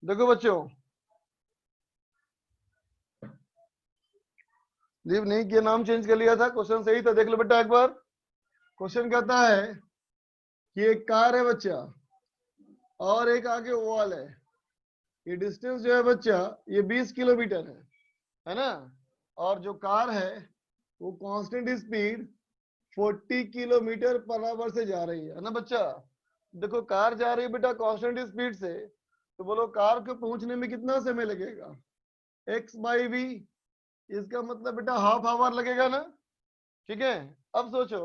देखो बच्चों, लीव नहीं किया, नाम चेंज कर लिया था, क्वेश्चन सही था, देख लो बेटा एक बार। क्वेश्चन कहता है कि एक कार है बच्चा और एक आगे वॉल है। ये डिस्टेंस जो है बच्चा ये 20 किलोमीटर है ना। और जो कार है वो constant speed 40 kilometre per hour से जा रही है ना बच्चा। देखो कार जा रही है बेटा कांस्टेंट स्पीड से, तो बोलो कार को पहुंचने में कितना समय लगेगा, एक्स बाई वी। इसका मतलब बेटा हाफ आवर लगेगा ना। ठीक है। अब सोचो,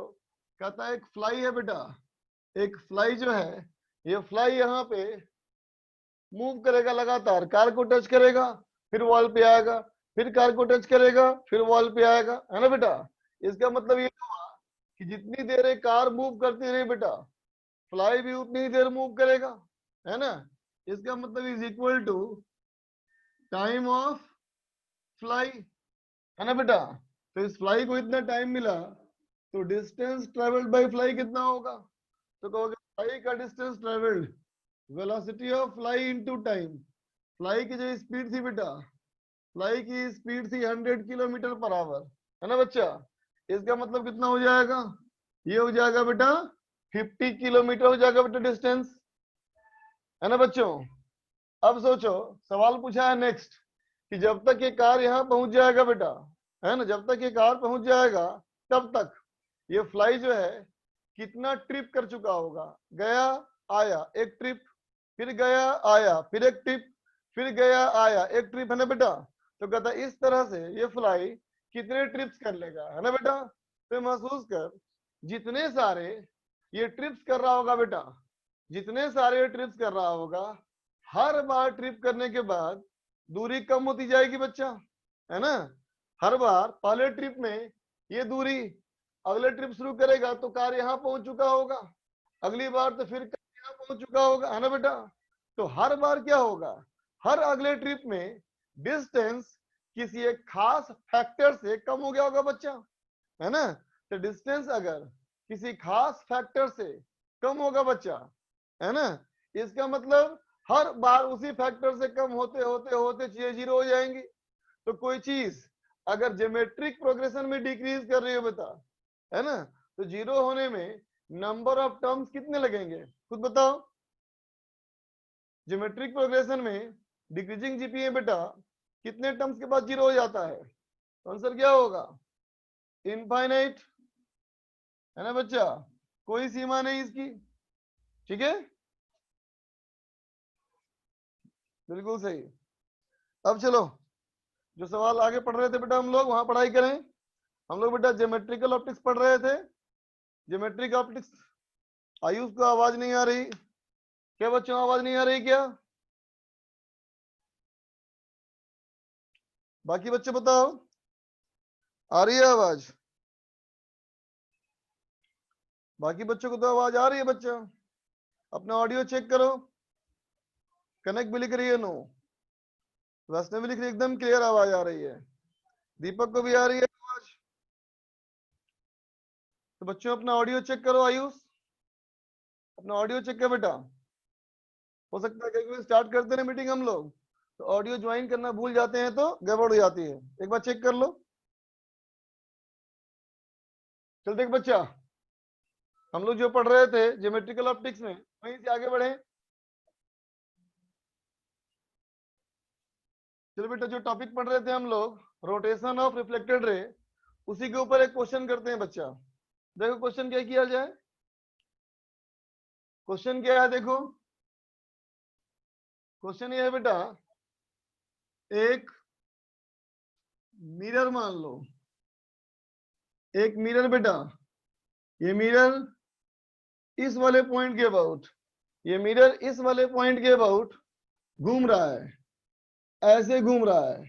कहता है एक फ्लाई है बेटा, एक फ्लाई जो है ये फ्लाई यहाँ पे मूव करेगा लगातार, कार को टच करेगा फिर वॉल पे आएगा, फिर कार को टच करेगा फिर वॉल पे आएगा, है ना बेटा। इसका मतलब ये हुआ कि जितनी देर एक कार मूव करती रही बेटा, फ्लाई भी उतनी ही देर मूव करेगा, है ना। इसका मतलब is equal to time of fly, है ना बेटा। तो इस फ्लाई को इतना टाइम मिला, तो डिस्टेंस ट्रेवल्ड बाय फ्लाई कितना होगा। तो कहोगे फ्लाई का distance travelled, velocity of fly into time. Fly की जो स्पीड थी बेटा, फ्लाई की स्पीड थी 100 किलोमीटर पर आवर, है ना बच्चा। इसका मतलब कितना हो जाएगा, ये हो जाएगा बेटा 50 किलोमीटर हो जाएगा बेटा डिस्टेंस, है ना बच्चों। अब सोचो, सवाल पूछा है नेक्स्ट कि जब तक ये कार यहाँ पहुंच जाएगा बेटा, है ना, जब तक ये कार पहुंच जाएगा तब तक ये फ्लाई जो है कितना ट्रिप कर चुका होगा। गया आया एक ट्रिप, फिर गया आया फिर एक ट्रिप, फिर गया आया एक ट्रिप, है ना बेटा। तो कहता है इस तरह से ये फ्लाई कितने ट्रिप्स कर लेगा, है ना बेटा। तो महसूस कर, जितने सारे ये ट्रिप्स कर रहा होगा बेटा, जितने सारे ट्रिप्स कर रहा होगा, हर बार ट्रिप करने के बाद दूरी कम होती जाएगी बच्चा, है ना। हर बार पहले ट्रिप में ये दूरी, अगले ट्रिप शुरू करेगा तो कार यहाँ पहुंच चुका होगा, अगली बार तो फिर कार यहाँ पहुंच चुका होगा, है ना बेटा। तो हर बार क्या होगा, हर अगले ट्रिप में डिस्टेंस किसी एक खास फैक्टर से कम हो गया होगा बच्चा, है ना। तो डिस्टेंस अगर किसी खास फैक्टर से कम होगा बच्चा, है ना, इसका मतलब हर बार उसी फैक्टर से कम होते होते होते चीजें जीरो हो जाएंगी। तो कोई चीज अगर ज्योमेट्रिक प्रोग्रेशन में डिक्रीज कर रही हो बता, है ना, तो जीरो होने में नंबर ऑफ टर्म्स कितने लगेंगे खुद बताओ। ज्योमेट्रिक प्रोग्रेशन में डिक्रीजिंग जीपीए बेटा कितने टर्म्स के बाद जीरो हो जाता है, तो आंसर क्या होगा, इनफाइनाइट, है ना बच्चा, कोई सीमा नहीं इसकी। ठीक है, बिल्कुल सही। अब चलो, जो सवाल आगे पढ़ रहे थे बेटा हम लोग वहां पढ़ाई करें। हम लोग बेटा ज्योमेट्रिकल ऑप्टिक्स पढ़ रहे थे। ज्योमेट्रिक ऑप्टिक्स, आयुष को आवाज नहीं आ रही क्या बच्चों, आवाज नहीं आ रही क्या, बाकी बच्चे बताओ, आ रही है आवाज, बाकी बच्चों को तो आवाज आ रही है बच्चा। अपना ऑडियो चेक करो, कनेक्ट भी लिख रही है नो, वैष्णव भी लिख रही है एकदम क्लियर आवाज आ रही है, दीपक को भी आ रही है आवाज। तो बच्चों अपना ऑडियो चेक करो, आयुष अपना ऑडियो चेक कर बेटा। हो सकता है क्योंकि स्टार्ट करते हैं मीटिंग हम लोग तो ऑडियो ज्वाइन करना भूल जाते हैं तो गड़बड़ हो जाती है, एक बार चेक कर लो। चल देख बच्चा, हम लोग जो पढ़ रहे थे ज्योमेट्रिकल ऑप्टिक्स में वहीं से आगे बढ़े। चलो बेटा, जो टॉपिक पढ़ रहे थे हम लोग रोटेशन ऑफ रिफ्लेक्टेड रे, उसी के ऊपर एक क्वेश्चन करते हैं बच्चा। देखो क्वेश्चन क्या किया जाए, क्वेश्चन क्या है देखो, क्वेश्चन ये है बेटा, एक मिरर मान लो, एक मिरर बेटा, ये मिरर इस वाले पॉइंट के अबाउट, ये मिरर इस वाले पॉइंट के अबाउट घूम रहा है, ऐसे घूम रहा है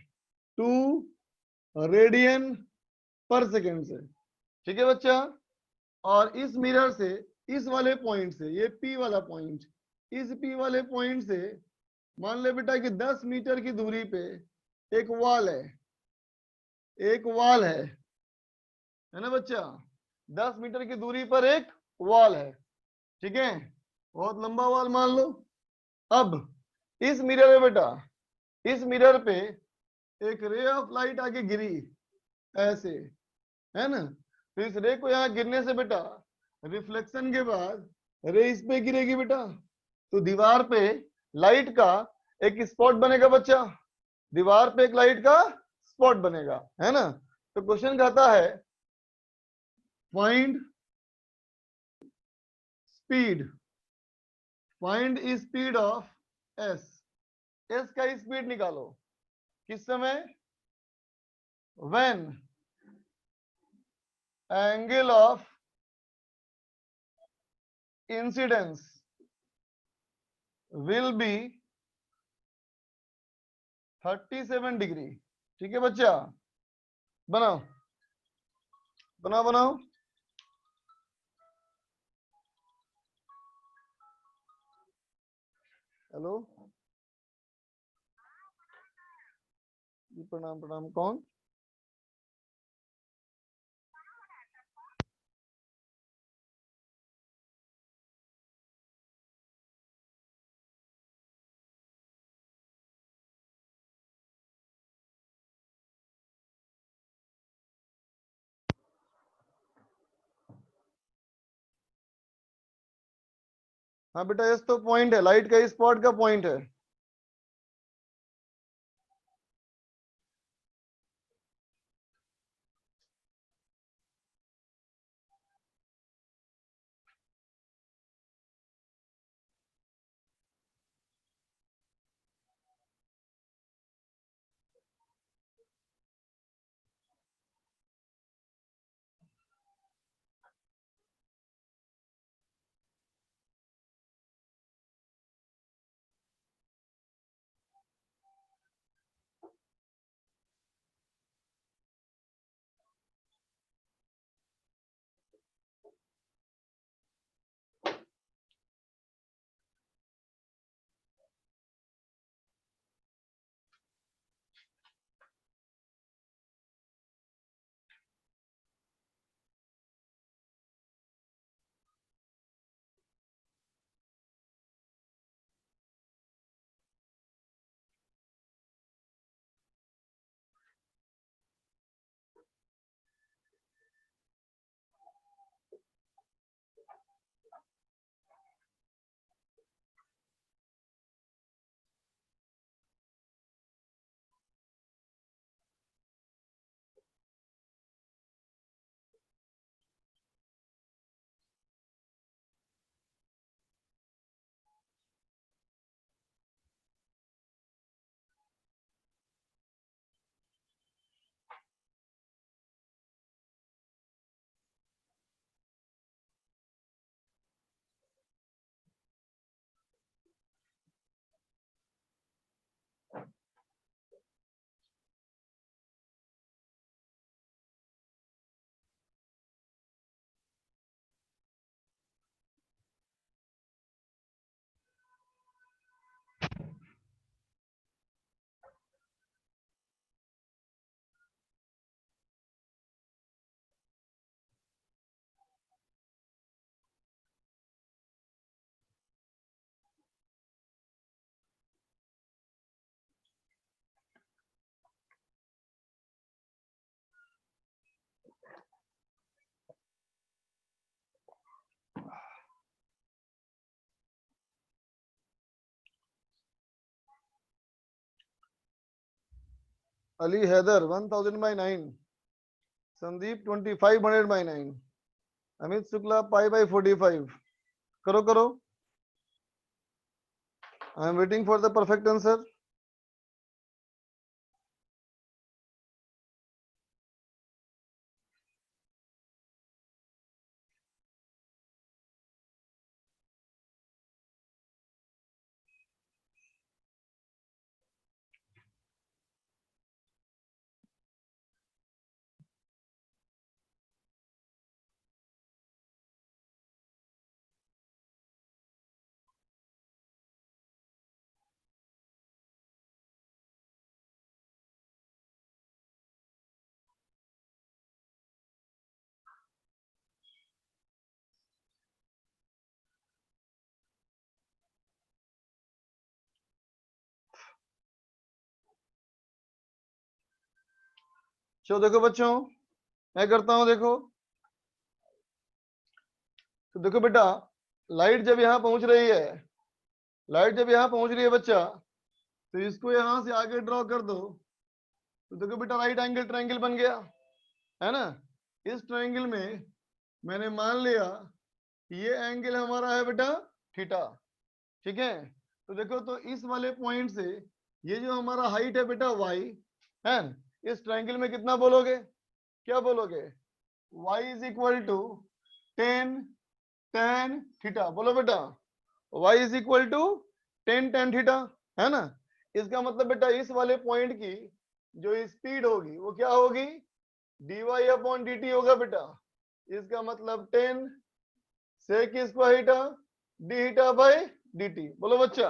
2 रेडियन पर सेकेंड से। ठीक है बच्चा, और इस मिरर से इस वाले पॉइंट से, ये पी वाला पॉइंट, इस पी वाले पॉइंट से मान ले बेटा कि 10 मीटर की दूरी पे एक वॉल है, एक वॉल है ना बच्चा, 10 मीटर की दूरी पर एक वॉल है। ठीक है, बहुत लंबा वॉल मान लो। अब इस मिरर में बेटा, इस मिरर पे एक रे ऑफ लाइट आके गिरी ऐसे, है ना, तो इस रे को यहाँ गिरने से बेटा रिफ्लेक्शन के बाद रे इस पे गिरेगी बेटा, तो दीवार पे लाइट का एक स्पॉट बनेगा बच्चा, दीवार पे एक लाइट का स्पॉट बनेगा, है ना। तो क्वेश्चन कहता है find speed, find speed of S, S का स्पीड निकालो किस समय, when angle of incidence will be 37 degree. ठीक है बच्चा, बनाओ बनाओ बनाओ। हेलो जी, प्रणाम प्रणाम, कौन? हाँ बेटा, एस तो पॉइंट है, लाइट का स्पॉट का पॉइंट है। अली हैदर 1000/9, संदीप 2500/9, अमित शुक्ला π/45। करो करो, I am waiting for the perfect answer. चलो देखो बच्चों, मैं करता हूं, देखो तो देखो बेटा, लाइट जब यहाँ पहुंच रही है, लाइट जब यहाँ पहुंच रही है बच्चा, तो इसको यहां से आगे ड्रॉ कर दो, तो देखो बेटा राइट एंगल ट्रायंगल बन गया, है ना। इस ट्रायंगल में मैंने मान लिया कि ये एंगल हमारा है बेटा थीटा, ठीक है। तो देखो, तो इस वाले पॉइंट से ये जो हमारा हाइट है बेटा वाई है, इस ट्रायंगल में कितना बोलोगे, क्या बोलोगे, y is equal to 10 tan theta, बोलो बेटा, y is equal to 10 tan theta, है ना। इसका मतलब बेटा इस वाले पॉइंट की जो स्पीड होगी वो क्या होगी, dy अपॉन dt होगा बेटा। इसका मतलब 10 sec square theta d theta by dt, बोलो बच्चा,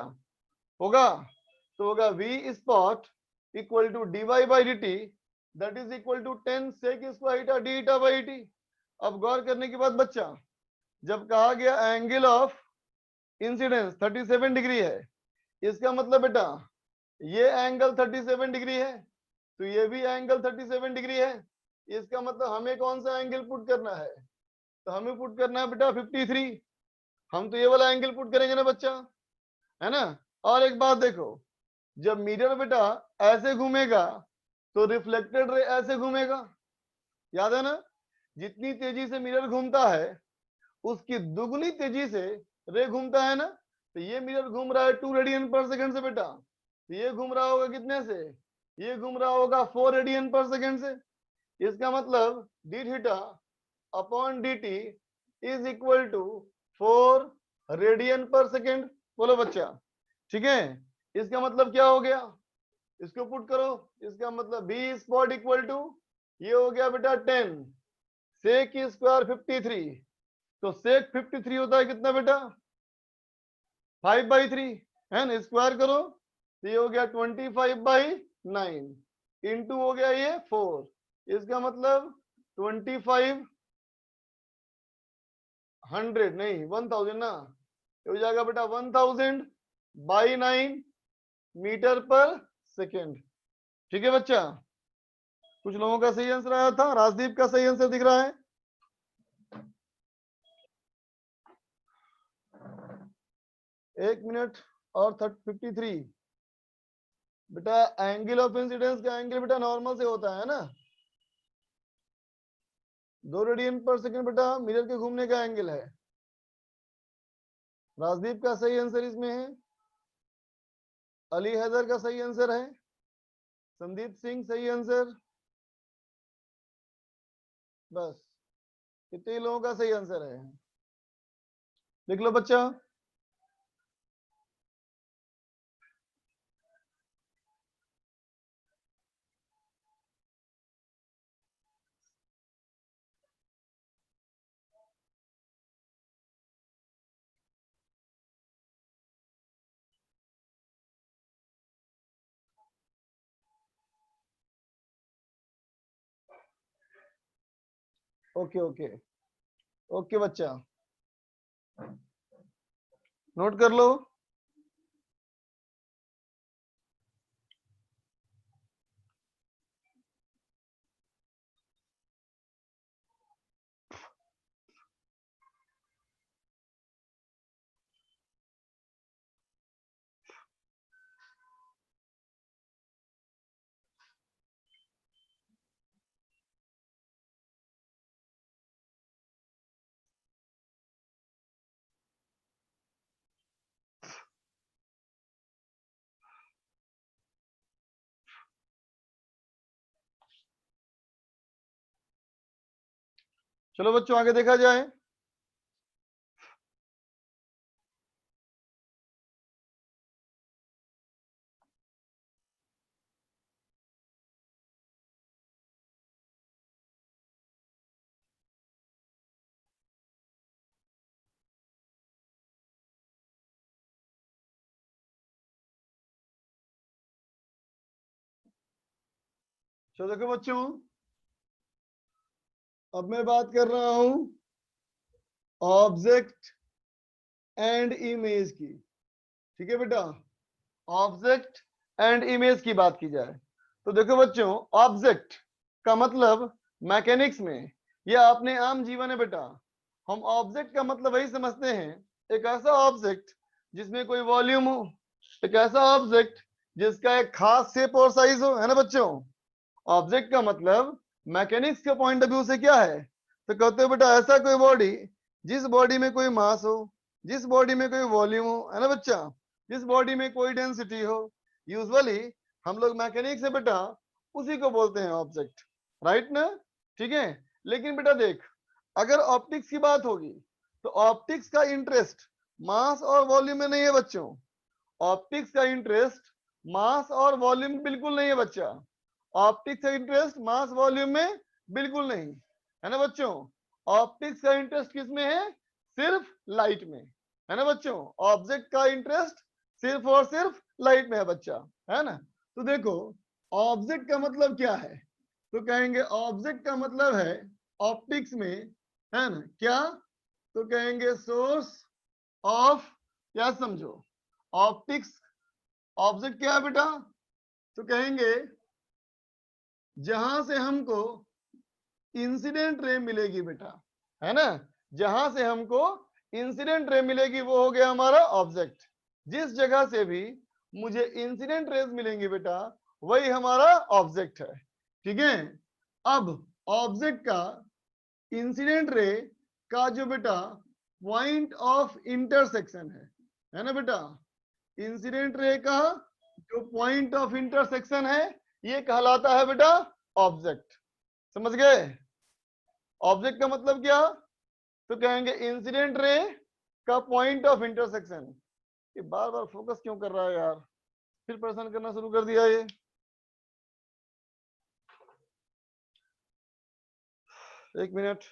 होगा। तो होगा v spot equal to dy by dt, that is equal to 10 sec square theta d theta by dt। अब गौर करने के बाद बच्चा, जब कहा गया एंगल ऑफ इंसिडेंस 37 डिग्री है, इसका मतलब बेटा ये एंगल 37 डिग्री है, तो ये भी एंगल 37 डिग्री है। इसका मतलब हमें कौन सा एंगल पुट करना है, तो हमें पुट करना है बेटा 53। हम तो ये वाला एंगल पुट करेंगे ना बच्चा, है ना। और एक बात देखो, जब मिरर बेटा ऐसे घूमेगा तो रिफ्लेक्टेड रे ऐसे घूमेगा, याद है ना। जितनी तेजी से मिरर घूमता है उसकी दुगनी तेजी से रे घूमता है ना। तो ये मिरर घूम रहा है 2 रेडियन पर सेकंड से बेटा, तो ये घूम रहा होगा कितने से, ये घूम रहा होगा 4 रेडियन पर सेकंड से। इसका मतलब D theta upon D T is equal to 4 radian पर सेकंड, बोलो बच्चा, ठीक है। इसका मतलब क्या हो गया, इसको पुट करो, इसका मतलब बी स्पॉट इक्वल टू, ये हो गया बेटा 10 सेक स्क्वायर 53, तो सेक 53 होता है कितना बेटा 5/3, है ना। स्क्वायर करो तो ये हो गया 25/9, इंटू हो गया ये 4, इसका मतलब 2500 नहीं 1000 ना, ये हो जाएगा बेटा 1000/9 मीटर पर सेकेंड, ठीक है बच्चा। कुछ लोगों का सही आंसर आया था, राजदीप का सही आंसर दिख रहा है। एक मिनट और 53 बेटा, एंगल ऑफ इंसिडेंस का एंगल बेटा नॉर्मल से होता है ना, 2 रेडियन पर सेकंड बेटा मिरर के घूमने का एंगल है। राजदीप का सही आंसर इसमें है, अली हैदर का सही आंसर है, संदीप सिंह सही आंसर, बस कितने लोगों का सही आंसर है, लिख लो बच्चा। ओके ओके ओके बच्चा, नोट कर लो। चलो बच्चों आगे देखा जाए। चलो देखो बच्चों, अब मैं बात कर रहा हूं ऑब्जेक्ट एंड इमेज की, ठीक है बेटा। ऑब्जेक्ट एंड इमेज की बात की जाए तो देखो बच्चों, ऑब्जेक्ट का मतलब मैकेनिक्स में या अपने आम जीवन में बेटा हम ऑब्जेक्ट का मतलब वही समझते हैं, एक ऐसा ऑब्जेक्ट जिसमें कोई वॉल्यूम हो, एक ऐसा ऑब्जेक्ट जिसका एक खास शेप और साइज हो, है ना बच्चों। ऑब्जेक्ट का मतलब मैकेनिक्स के पॉइंट ऑफ व्यू से क्या है, तो कहते हो बेटा ऐसा कोई बॉडी जिस बॉडी में कोई मास हो, जिस बॉडी में कोई वॉल्यूम हो, है ना बच्चा, जिस बॉडी में कोई डेंसिटी हो। यूजुअली हम लोग मैकेनिक्स से बेटा उसी को बोलते हैं ऑब्जेक्ट, राइट ना। ठीक है, लेकिन बेटा देख, अगर ऑप्टिक्स की बात होगी तो ऑप्टिक्स का इंटरेस्ट मास और वॉल्यूम में नहीं है बच्चों। ऑप्टिक्स का इंटरेस्ट मास और वॉल्यूम में बिल्कुल नहीं है बच्चा। ऑप्टिक्स का इंटरेस्ट मास वॉल्यूम में बिल्कुल नहीं है ना बच्चों। ऑप्टिक्स का इंटरेस्ट किस में है, सिर्फ लाइट में, है ना बच्चों। ऑब्जेक्ट का इंटरेस्ट सिर्फ और सिर्फ लाइट में है बच्चा, है ना। तो देखो ऑब्जेक्ट का मतलब क्या है, तो कहेंगे ऑब्जेक्ट का मतलब है ऑप्टिक्स में, है ना क्या, तो कहेंगे सोर्स ऑफ, क्या समझो, ऑप्टिक्स ऑब्जेक्ट क्या है बेटा, तो कहेंगे जहां से हमको इंसिडेंट रे मिलेगी बेटा, है ना, जहां से हमको इंसिडेंट रे मिलेगी वो हो गया हमारा ऑब्जेक्ट। जिस जगह से भी मुझे इंसिडेंट रेज मिलेंगी बेटा वही हमारा ऑब्जेक्ट है। ठीक है, अब ऑब्जेक्ट का इंसिडेंट रे का जो बेटा पॉइंट ऑफ इंटरसेक्शन है ना बेटा, इंसिडेंट रे का जो पॉइंट ऑफ इंटरसेक्शन है ये कहलाता है बेटा ऑब्जेक्ट। समझ गए, ऑब्जेक्ट का मतलब क्या, तो कहेंगे इंसिडेंट रे का पॉइंट ऑफ इंटरसेक्शन। ये बार बार फोकस क्यों कर रहा है यार, फिर परेशान करना शुरू कर दिया ये। एक मिनट,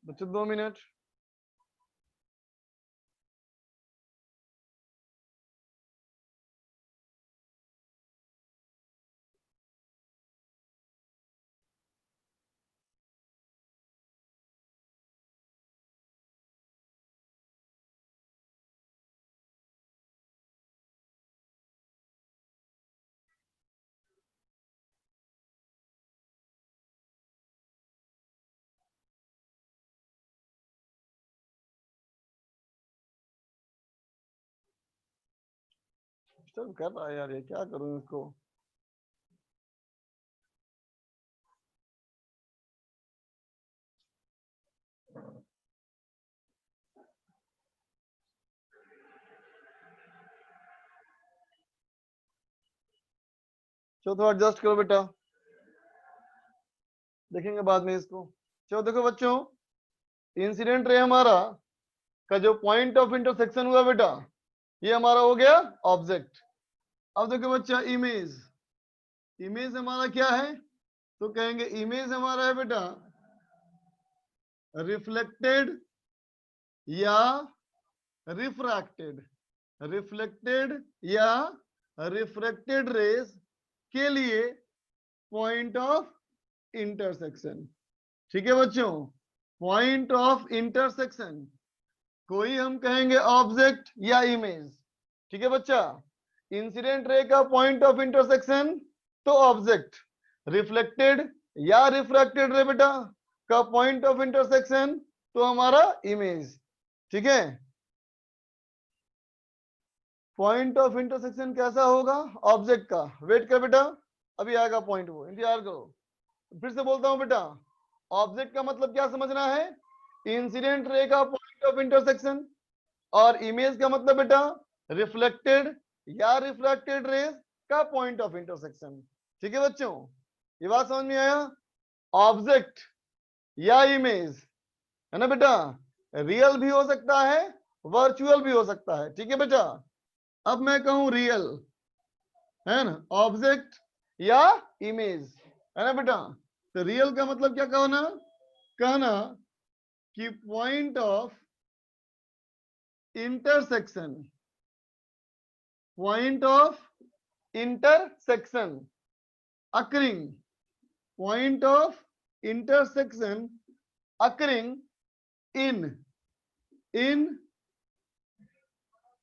बच्चे 2 मिनट। डिस्टर्ब कर रहा है यार, ये क्या करूं इसको। चलो थोड़ा एडजस्ट करो बेटा, देखेंगे बाद में इसको। चलो देखो बच्चों, इंसिडेंट रे हमारा का जो पॉइंट ऑफ इंटरसेक्शन हुआ बेटा, ये हमारा हो गया ऑब्जेक्ट। अब देखो बच्चा, इमेज, इमेज हमारा क्या है? तो कहेंगे इमेज हमारा है बेटा रिफ्लेक्टेड या रिफ्रैक्टेड, रिफ्लेक्टेड या रिफ्रैक्टेड रेज के लिए पॉइंट ऑफ इंटरसेक्शन। ठीक है बच्चों, पॉइंट ऑफ इंटरसेक्शन कोई हम कहेंगे ऑब्जेक्ट या इमेज। ठीक है बच्चा, इंसिडेंट रे का पॉइंट ऑफ इंटरसेक्शन तो ऑब्जेक्ट, रिफ्लेक्टेड या रिफ्रैक्टेड रे बेटा का पॉइंट ऑफ इंटरसेक्शन तो हमारा इमेज। ठीक है, पॉइंट ऑफ इंटरसेक्शन कैसा होगा? ऑब्जेक्ट का। वेट कर बेटा, अभी आएगा पॉइंट, वो इंतजार करो। फिर से बोलता हूं बेटा, ऑब्जेक्ट का मतलब क्या समझना है? इंसिडेंट रे का पॉइंट ऑफ इंटरसेक्शन, और इमेज का मतलब बेटा रिफ्लेक्टेड या रिफ्रैक्टेड रेज का पॉइंट ऑफ इंटरसेक्शन। ठीक है बच्चों, ये बात समझ में आया? ऑब्जेक्ट या इमेज है ना बेटा, रियल भी हो सकता है, वर्चुअल भी हो सकता है। ठीक है बेटा, अब मैं कहूं रियल है ना, ऑब्जेक्ट या इमेज है ना बेटा, तो रियल का मतलब क्या कहना? कहना कि point of intersection, point of intersection occurring, point of intersection occurring in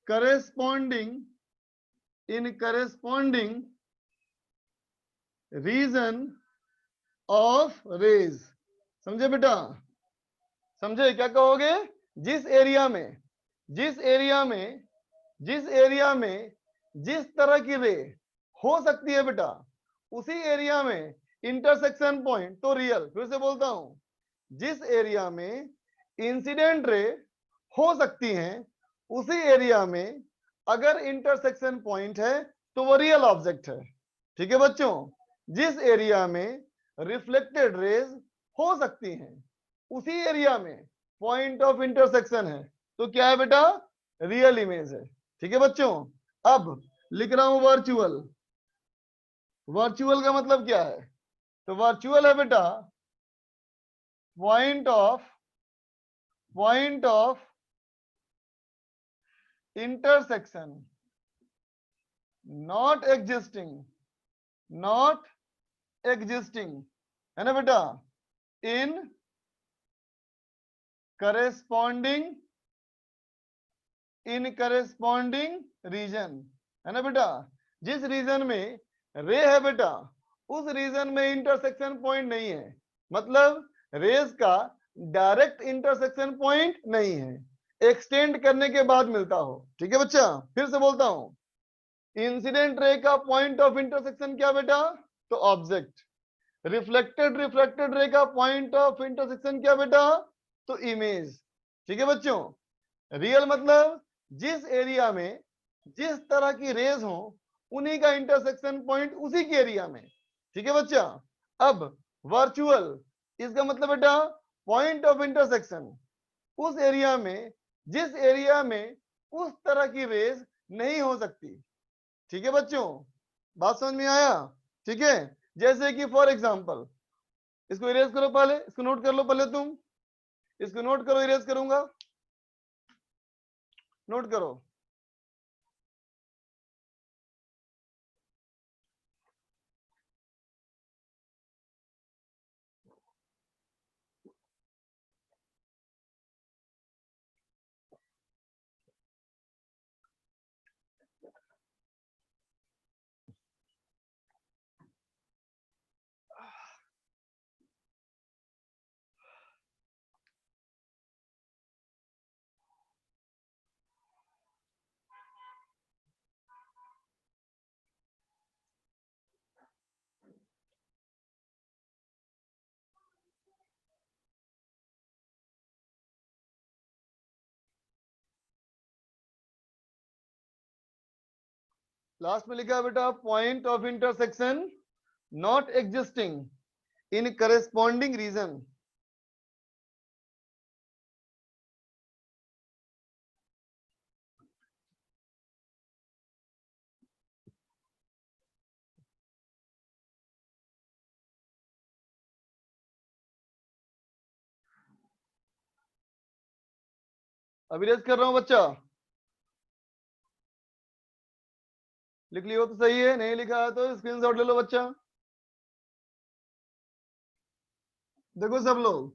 corresponding region of rays। समझे बेटा? समझे क्या कहोगे? जिस एरिया में जिस तरह की रे हो सकती है बेटा, उसी एरिया में इंटरसेक्शन पॉइंट तो रियल। फिर से बोलता हूं, जिस एरिया में इंसिडेंट रे हो सकती हैं, उसी एरिया में अगर इंटरसेक्शन पॉइंट है तो वो रियल ऑब्जेक्ट है। ठीक है बच्चों, जिस एरिया में रिफ्लेक्टेड रेज हो सकती हैं, उसी एरिया में पॉइंट ऑफ इंटरसेक्शन है तो क्या है बेटा? रियल इमेज है। ठीक है बच्चों, अब लिख रहा हूं वर्चुअल। वर्चुअल का मतलब क्या है? तो वर्चुअल है बेटा point of intersection not existing है ना बेटा, इन करेस्पॉन्डिंग रीजन है ना बेटा। जिस रीजन में रे है बेटा, उस रीजन में इंटरसेक्शन पॉइंट नहीं है, मतलब रेज का डायरेक्ट इंटरसेक्शन पॉइंट नहीं है, एक्सटेंड करने के बाद मिलता हो। ठीक है बच्चा, फिर से बोलता हूं, इंसिडेंट रे का पॉइंट ऑफ इंटरसेक्शन क्या बेटा? तो ऑब्जेक्ट। रिफ्लेक्टेड रे का पॉइंट ऑफ इंटरसेक्शन क्या बेटा? तो इमेज। ठीक है बच्चों, रियल मतलब जिस एरिया में जिस तरह की रेज हो, उन्हीं का इंटरसेक्शन पॉइंट उसी के एरिया में। ठीक है बच्चा, अब वर्चुअल, इसका मतलब बेटा पॉइंट ऑफ इंटरसेक्शन उस एरिया में जिस एरिया में उस तरह की रेज नहीं हो सकती। ठीक है बच्चों, बात समझ में आया? ठीक है, जैसे कि फॉर एग्जांपल, इसको इरेज करो, पहले इसको नोट कर लो, पहले तुम इसको नोट करो, इरेज करूंगा, नोट करो। लास्ट में लिखा है बेटा point of intersection not existing in corresponding region अभी रेस कर रहा हूं बच्चा, लिख लियो तो सही है, नहीं लिखा है तो स्क्रीनशॉट ले लो बच्चा। देखो सब लोग,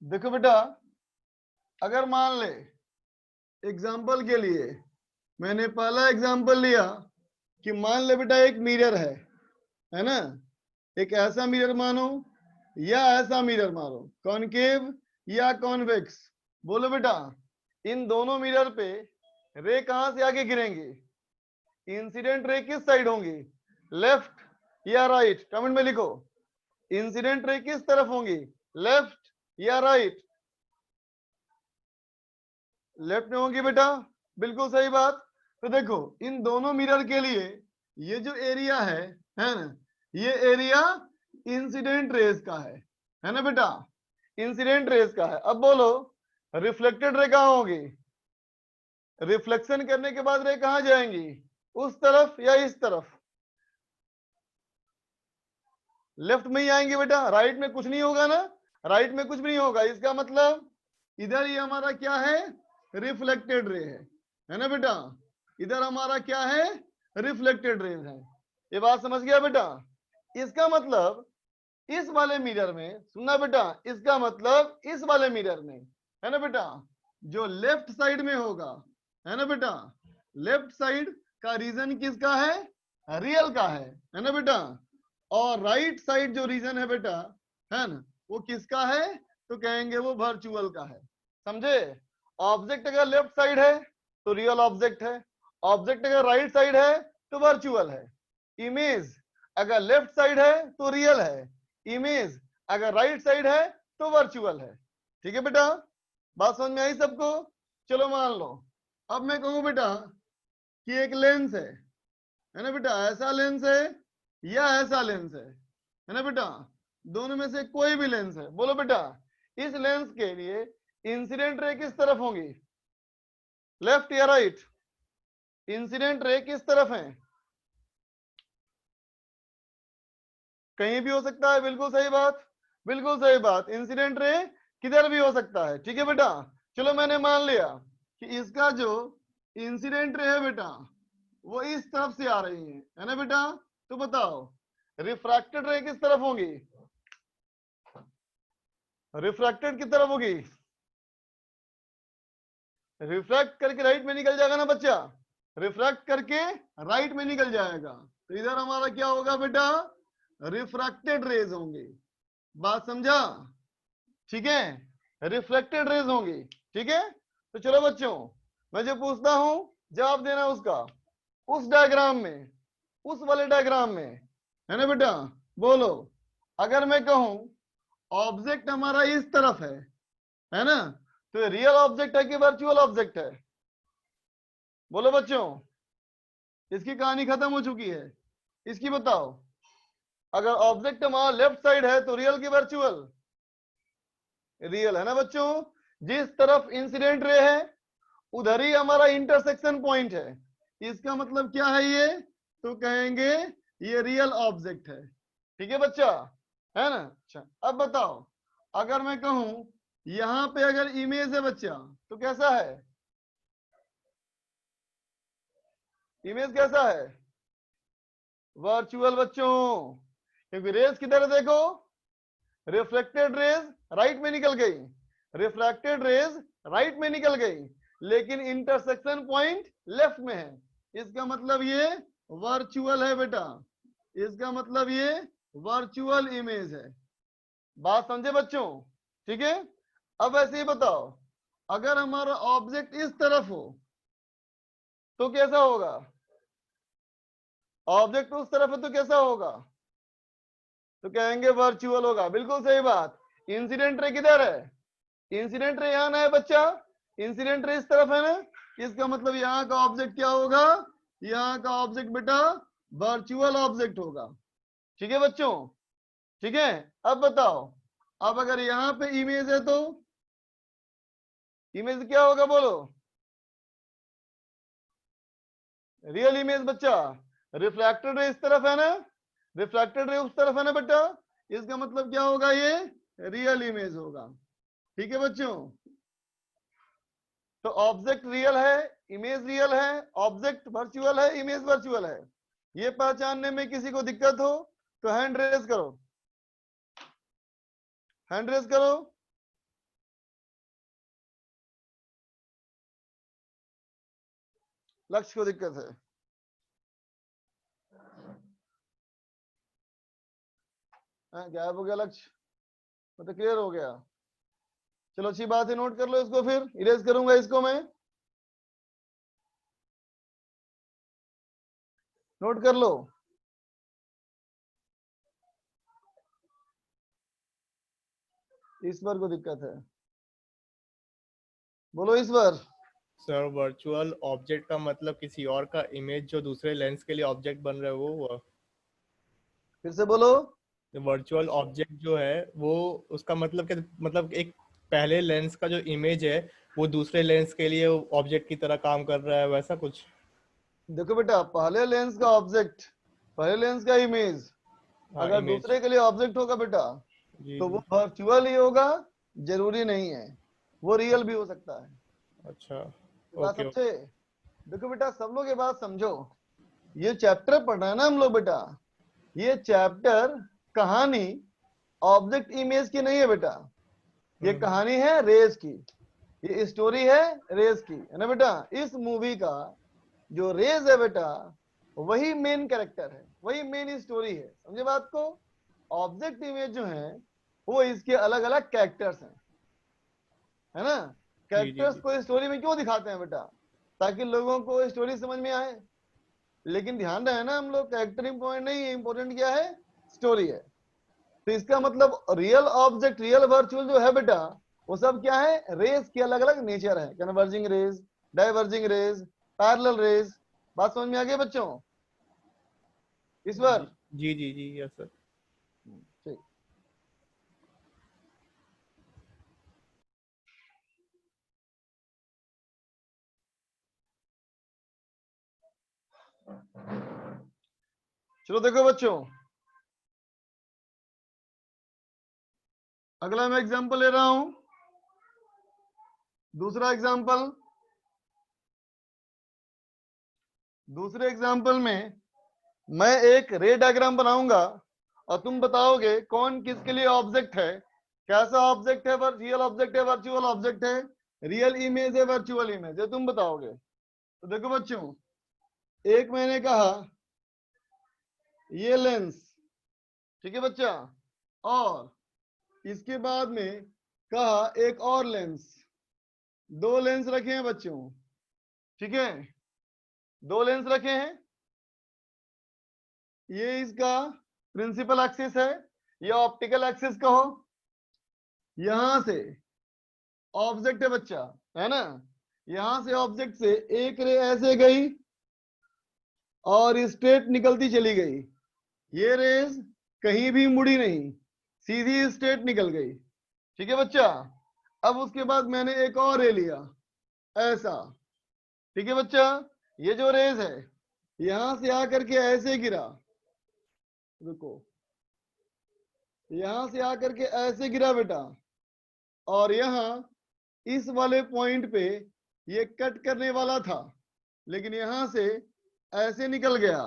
देखो बेटा, अगर मान ले एग्जाम्पल के लिए मैंने पहला एग्जाम्पल लिया कि मान ले बेटा एक मिरर है ना, एक ऐसा मिरर मानो या ऐसा मिरर मानो, कॉनकेव या कॉन्वेक्स। बोलो बेटा, इन दोनों मिरर पे रे कहां से आके गिरेंगे, इंसिडेंट रे किस साइड होंगी, लेफ्ट या राइट, कमेंट में लिखो। इंसिडेंट रे किस तरफ होंगी, लेफ्ट या राइट, लेफ्ट में होंगी बेटा, बिल्कुल सही बात। तो देखो इन दोनों मिरर के लिए ये जो एरिया है ना, ये एरिया इंसिडेंट रेज का है ना बेटा, इंसिडेंट रेज का है। अब बोलो रिफ्लेक्टेड रे कहां होगी, रिफ्लेक्शन करने के बाद रे कहां जाएंगी, उस तरफ या इस तरफ, लेफ्ट में ही आएंगे बेटा, राइट में कुछ नहीं होगा ना, राइट में कुछ भी नहीं होगा। इसका मतलब इधर ये हमारा क्या है, रिफ्लेक्टेड रे है ना बेटा, इधर हमारा क्या है, रिफ्लेक्टेड रे है। ये बात समझ गया बेटा। इसका मतलब इस वाले मिरर में, सुनना बेटा, इसका मतलब इस वाले मिरर में है ना बेटा, जो लेफ्ट साइड में होगा है ना बेटा, लेफ्ट साइड का रीजन किसका है, रियल का है ना बेटा, और राइट साइड जो रीजन है बेटा है ना, वो किसका है, तो कहेंगे वो वर्चुअल का है। समझे, ऑब्जेक्ट अगर लेफ्ट साइड है तो रियल ऑब्जेक्ट है, ऑब्जेक्ट अगर राइट साइड है तो वर्चुअल है। इमेज अगर लेफ्ट साइड है तो रियल है, इमेज अगर राइट साइड है तो वर्चुअल है। ठीक है बेटा, बात समझ में आई सबको। चलो मान लो अब मैं कहूं बेटा कि एक लेंस है ना बेटा, ऐसा लेंस है या ऐसा लेंस है ना बेटा, दोनों में से कोई भी लेंस है। बोलो बेटा इस लेंस के लिए इंसिडेंट रे किस तरफ होंगी, लेफ्ट या राइट, इंसिडेंट रे किस तरफ है, कहीं भी हो सकता है, बिल्कुल सही बात, बिल्कुल सही बात, इंसिडेंट रे किधर भी हो सकता है। ठीक है बेटा, चलो मैंने मान लिया कि इसका जो इंसिडेंट रे है बेटा वो इस तरफ से आ रही है ना बेटा, तो बताओ रिफ्रैक्टेड रे किस तरफ होगी, रिफ्रैक्टेड किस तरफ होगी, रिफ्रैक्ट करके राइट में निकल जाएगा ना बच्चा, रिफ्रैक्ट करके राइट में निकल जाएगा, तो इधर हमारा क्या होगा बेटा, रिफ्रैक्टेड रेज होंगे। बात समझा, ठीक है, रिफ्लेक्टेड रेज होंगी। ठीक है, तो चलो बच्चों मैं जो पूछता हूं जवाब देना उसका, उस डायग्राम में, उस वाले डायग्राम में है ना बेटा। बोलो अगर मैं कहूं ऑब्जेक्ट हमारा इस तरफ है ना, तो ये रियल ऑब्जेक्ट है कि वर्चुअल ऑब्जेक्ट है, बोलो बच्चों, इसकी कहानी खत्म हो चुकी है, इसकी बताओ। अगर ऑब्जेक्ट हमारा लेफ्ट साइड है तो रियल की वर्चुअल, रियल है ना बच्चों, जिस तरफ इंसिडेंट रे है उधर ही हमारा इंटरसेक्शन पॉइंट है, इसका मतलब क्या है ये, तो कहेंगे ये रियल ऑब्जेक्ट है। ठीक है बच्चा, है ना। अच्छा अब बताओ अगर मैं कहूं यहां पे अगर इमेज है बच्चा तो कैसा है, इमेज कैसा है, वर्चुअल बच्चों, क्योंकि रेज किधर है देखो, रिफ्लेक्टेड रेज राइट में निकल गई, रिफ्रैक्टेड रेज राइट में निकल गई, लेकिन इंटरसेक्शन पॉइंट लेफ्ट में है, इसका मतलब ये वर्चुअल है बेटा, इसका मतलब ये वर्चुअल इमेज है। बात समझे बच्चों, ठीक है। अब ऐसे ही बताओ अगर हमारा ऑब्जेक्ट इस तरफ हो तो कैसा होगा, ऑब्जेक्ट उस तरफ है तो कैसा होगा, तो कहेंगे वर्चुअल होगा, बिल्कुल सही बात। इंसिडेंट रे किधर है, इंसिडेंट रे यहाँ ना है बच्चा, इंसिडेंट रे इस तरफ है ना, इसका मतलब यहाँ का ऑब्जेक्ट क्या होगा, यहाँ का ऑब्जेक्ट बेटा वर्चुअल ऑब्जेक्ट होगा। ठीक है बच्चों, ठीक है। अब बताओ अब अगर यहाँ पे इमेज है तो इमेज क्या होगा, बोलो, रियल इमेज बच्चा, रिफ्लेक्टेड रे इस तरफ है ना, रिफ्लेक्टेड रे उस तरफ है ना बेटा, इसका मतलब क्या होगा, ये रियल इमेज होगा। ठीक है बच्चों, तो ऑब्जेक्ट रियल है, इमेज रियल है, ऑब्जेक्ट वर्चुअल है, इमेज वर्चुअल है। ये पहचानने में किसी को दिक्कत हो तो हैंड रेज करो, हैंड रेज करो। लक्ष्य को दिक्कत है? गायब हो गया लक्ष्य, मतलब क्लियर हो गया? चलो अच्छी बात है, नोट कर लो इसको, फिर इरेज करूंगा इसको मैं, नोट कर लो। ईश्वर को दिक्कत है, बोलो ईश्वर। सर वर्चुअल ऑब्जेक्ट का मतलब किसी और का इमेज जो दूसरे लेंस के लिए ऑब्जेक्ट बन रहा है वो हुआ। फिर से बोलो। वर्चुअल ऑब्जेक्ट जो है वो उसका मतलब क्या, मतलब एक पहले लेंस का जो इमेज है वो दूसरे लेंस के लिए ऑब्जेक्ट की तरह काम कर रहा है, वैसा कुछ। देखो बेटा, पहले लेंस का ऑब्जेक्ट, पहले लेंस का इमेज हाँ अगर इमेज। दूसरे के लिए ऑब्जेक्ट होगा बेटा, जी तो वो जी। वर्चुअल ही होगा, जरूरी नहीं है, वो रियल भी हो सकता है। अच्छा। ये बात ओके। समझे? देखो बेटा, सब लोग ये बात समझो, ये चैप्टर पढ़ रहे हैं ना हम लोग बेटा, ये चैप्टर कहानी ऑब्जेक्ट इमेज की नहीं है बेटा, ये हम्म। कहानी है रेस की, ये स्टोरी है रेस की, है ना बेटा? इस मूवी का जो रेज है बेटा, वही मेन कैरेक्टर है, वही मेन स्टोरी है, समझे बात को? ऑब्जेक्ट इमेज जो है वो इसके अलग अलग कैरेक्टर्स हैं, है ना? जी जी कैरेक्टर्स जी। को स्टोरी में क्यों दिखाते हैं बेटा? ताकि लोगों को स्टोरी समझ में आए। लेकिन ध्यान रहे ना हम लोग, कैरेक्टर इंपॉर्टेंट नहीं है, इंपॉर्टेंट क्या है? स्टोरी है। तो इसका मतलब रियल ऑब्जेक्ट, रियल वर्चुअल जो है बेटा, वो सब क्या है? रेस के अलग अलग नेचर है, converging rays, diverging rays, parallel rays. बात समझ में आ गई बच्चों? जी ईश्वर? जी जी जी, यस सर। ठीक। चलो देखो बच्चों, अगला मैं एग्जांपल ले रहा हूं, दूसरा एग्जांपल। दूसरे एग्जांपल में मैं एक रे डायग्राम बनाऊंगा और तुम बताओगे कौन किसके लिए ऑब्जेक्ट है, कैसा ऑब्जेक्ट है, रियल ऑब्जेक्ट है, वर्चुअल ऑब्जेक्ट है, रियल इमेज है, वर्चुअल इमेज है, तुम बताओगे। तो देखो बच्चों, एक मैंने कहा ये लेंस, ठीक है बच्चा, और इसके बाद में कहा एक और लेंस, दो लेंस रखे हैं बच्चों, ठीक है? दो लेंस रखे हैं, ये इसका प्रिंसिपल एक्सिस है, ये ऑप्टिकल एक्सिस कहो। यहां से ऑब्जेक्ट है बच्चा, है ना? यहां से ऑब्जेक्ट से एक रे ऐसे गई और स्ट्रेट निकलती चली गई, ये रेज कहीं भी मुड़ी नहीं, सीधी स्ट्रेट निकल गई, ठीक है बच्चा? अब उसके बाद मैंने एक और रे लिया, ऐसा, ठीक है बच्चा? ये जो रेज है यहां से आकर के ऐसे गिरा, रुको, यहां से आकर के ऐसे गिरा बेटा, और यहां इस वाले पॉइंट पे ये कट करने वाला था, लेकिन यहां से ऐसे निकल गया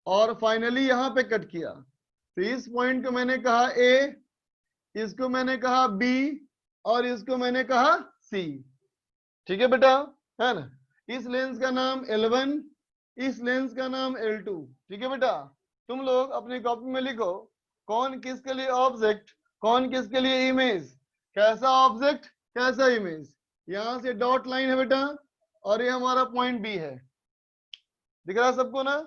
और फाइनली यहां पे कट किया। तो इस पॉइंट को मैंने कहा ए, इसको मैंने कहा बी, और इसको मैंने कहा सी, ठीक है बेटा? है ना? इस लेंस का नाम L1, इस लेंस का नाम L2, ठीक है बेटा? तुम लोग अपनी कॉपी में लिखो कौन किसके लिए ऑब्जेक्ट, कौन किसके लिए इमेज, कैसा ऑब्जेक्ट कैसा इमेज। यहां से डॉट लाइन है बेटा, और ये हमारा पॉइंट बी है, दिख रहा है सबको ना?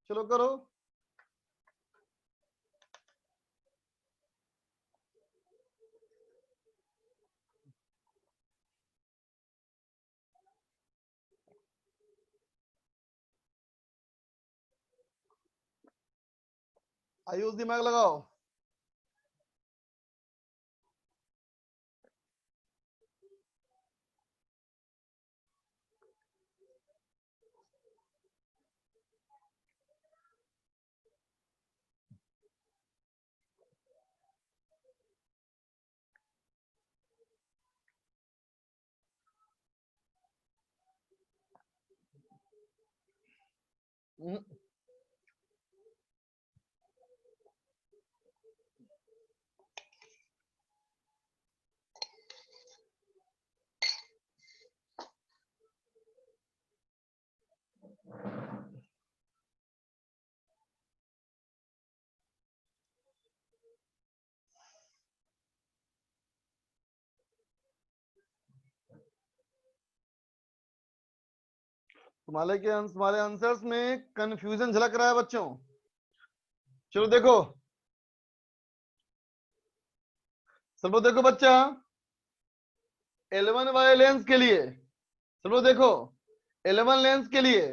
चलो करो। आयुष दिमाग लगाओ। तुम्हारे आंसर्स में कंफ्यूजन झलक रहा है बच्चों। चलो देखो, चलो देखो बच्चा, L1 वाले लेंस के लिए, चलो देखो L1 लेंस के लिए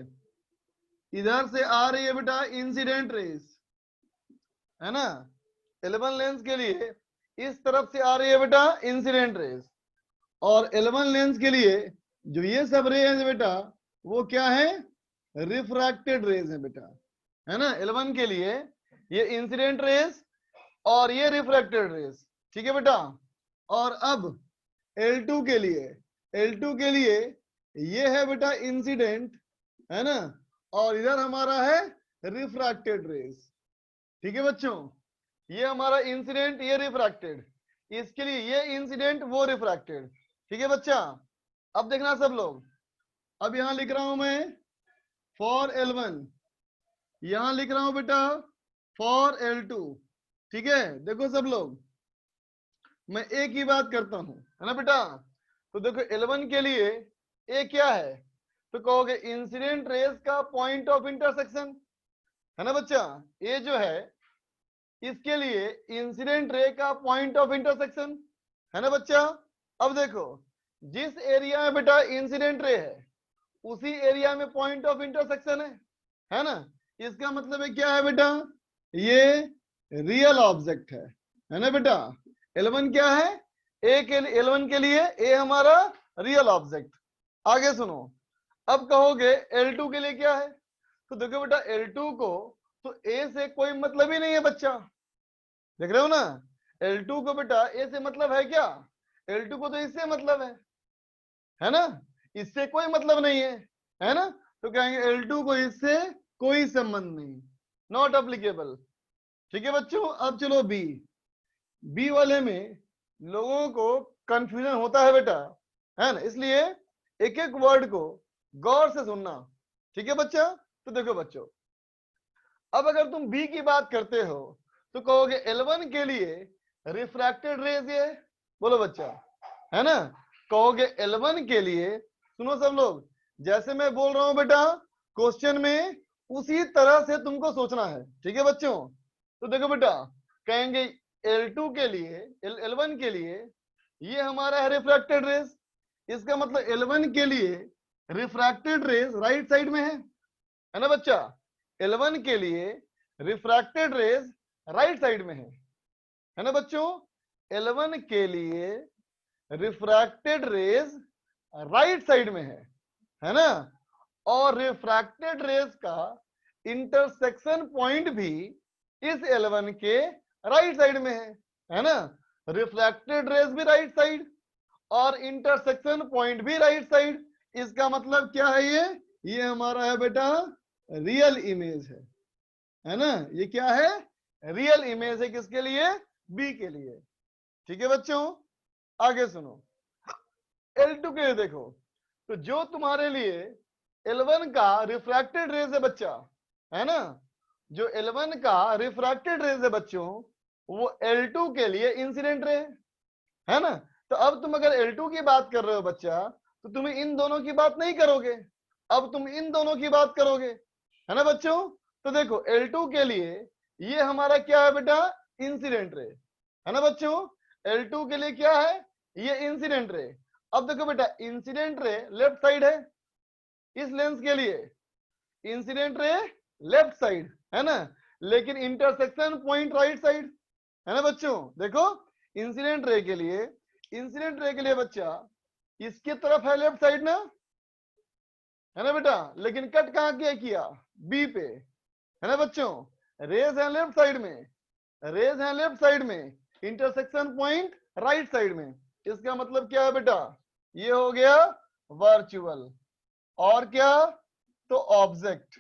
इधर से आ रही है बेटा इंसिडेंट रेस, है ना। L1 लेंस के लिए इस तरफ से आ रही है बेटा इंसिडेंट रेस, और L1 लेंस के लिए जो ये सब रे है बेटा वो क्या है, रिफ्रैक्टेड रेज है बेटा, है ना। L1 के लिए ये इंसिडेंट रेस और ये रिफ्रैक्टेड रेस, ठीक है बेटा। और अब L2 के लिए, L2 के लिए ये है बेटा इंसिडेंट, है ना, और इधर हमारा है रिफ्रैक्टेड रेस, ठीक है बच्चों। ये हमारा इंसिडेंट, ये रिफ्रैक्टेड, इसके लिए ये इंसिडेंट वो रिफ्रैक्टेड, ठीक है बच्चा। अब देखना सब लोग, अब यहां लिख रहा हूं मैं फॉर L1, यहां लिख रहा हूं बेटा फॉर L2, ठीक है। देखो सब लोग, मैं एक ही बात करता हूं, है ना बेटा। तो देखो L1 के लिए ए क्या है, तो कहोगे इंसिडेंट रेस का पॉइंट ऑफ इंटरसेक्शन, है ना बच्चा। ए जो है इसके लिए इंसिडेंट रे का पॉइंट ऑफ इंटरसेक्शन, है ना बच्चा। अब देखो जिस एरिया में बेटा इंसिडेंट रे है उसी एरिया में पॉइंट ऑफ इंटरसेक्शन है ना। इसका मतलब है क्या है बेटा, ये रियल ऑब्जेक्ट है ना बेटा। L1 क्या है, ए के लिए, L1 के लिए ए हमारा रियल ऑब्जेक्ट। आगे सुनो, अब कहोगे L2 के लिए क्या है, तो देखो बेटा L2 को तो ए से कोई मतलब ही नहीं है बच्चा, देख रहे हो ना। L2 को बेटा ए से मतलब है क्या, L2 को तो इससे मतलब है ना, इससे कोई मतलब नहीं है ना। तो कहेंगे L2 को इससे कोई संबंध नहीं, नॉट अप्लीकेबल, ठीक है बच्चों। अब चलो बी वाले में लोगों को कंफ्यूजन होता है बेटा, है ना, इसलिए एक एक वर्ड को गौर से सुनना, ठीक है बच्चा। तो देखो बच्चों, अब अगर तुम बी की बात करते हो तो कहोगे L1 के लिए रिफ्रैक्टेड रेज ये, बोलो बच्चा, है ना। कहोगे L1 के लिए, सुनो सब लोग, जैसे मैं बोल रहा हूं बेटा क्वेश्चन में उसी तरह से तुमको सोचना है, ठीक है बच्चों। तो देखो बेटा, कहेंगे L2 के लिए, L1 के लिए ये हमारा है रिफ्रैक्टेड रेज, इसका मतलब L1 के लिए रिफ्रैक्टेड रेज राइट साइड में है ना बच्चा। L1 के लिए रिफ्रैक्टेड रेज राइट साइड में है ना बच्चों। L1 के लिए रिफ्रैक्टेड रेज राइट साइड में है ना। और रिफ्रैक्टेड रेज का इंटरसेक्शन पॉइंट भी इस L1 के राइट साइड में है ना। रिफ्लेक्टेड रेज भी राइट साइड और इंटरसेक्शन पॉइंट भी राइट साइड, इसका मतलब क्या है, ये हमारा है बेटा रियल इमेज है ना। ये क्या है, रियल इमेज है, किसके लिए, बी के लिए, ठीक है बच्चों। आगे सुनो, L2 के लिए देखो, तो जो तुम्हारे लिए L1 का रिफ्रैक्टेड रेज है बच्चा, है ना, जो L1 का रिफ्रैक्टेड रेज है बच्चों, वो L2 के लिए इंसिडेंट रे है ना। तो अब तुम अगर L2 की बात कर रहे हो बच्चा, तो तुम इन दोनों की बात नहीं करोगे, अब तुम इन दोनों की बात करोगे, है ना बच्चों। तो देखो L2 के लिए ये हमारा क्या है बेटा, इंसिडेंट रे, है ना बच्चों। L2 के लिए क्या है, ये इंसिडेंट रे। अब देखो बेटा इंसिडेंट रे लेफ्ट साइड है, इस लेंस के लिए इंसिडेंट रे लेफ्ट साइड है ना, लेकिन इंटरसेक्शन पॉइंट राइट साइड है ना बच्चों। देखो इंसिडेंट रे के लिए बच्चा इसकी तरफ है लेफ्ट साइड ना, है ना बेटा, लेकिन कट कहां किया बी पे, है ना बच्चों। रेज है लेफ्ट साइड में, इंटरसेक्शन पॉइंट राइट साइड में, इसका मतलब क्या है बेटा, ये हो गया वर्चुअल, और क्या, तो ऑब्जेक्ट,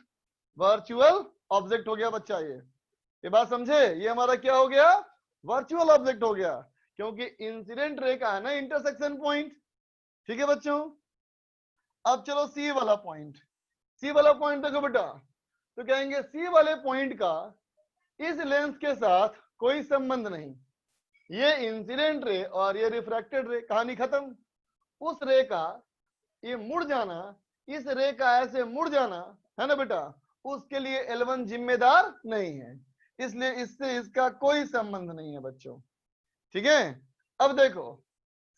वर्चुअल ऑब्जेक्ट हो गया बच्चा। ये बात समझे, ये हमारा क्या हो गया, वर्चुअल ऑब्जेक्ट हो गया, क्योंकि इंसिडेंट रे का है ना इंटरसेक्शन पॉइंट। ठीक है बच्चों, अब चलो सी वाला पॉइंट। सी वाला पॉइंट देखो बेटा, तो कहेंगे सी वाले पॉइंट का इस लेंस के साथ कोई संबंध नहीं, ये इंसिडेंट रे और ये रिफ्रैक्टेड रे, कहानी खत्म। उस रे का ये मुड़ जाना, इस रे का ऐसे मुड़ जाना है ना बेटा, उसके लिए L1 जिम्मेदार नहीं है, इसलिए इससे इसका कोई संबंध नहीं है बच्चों। ठीक है, अब देखो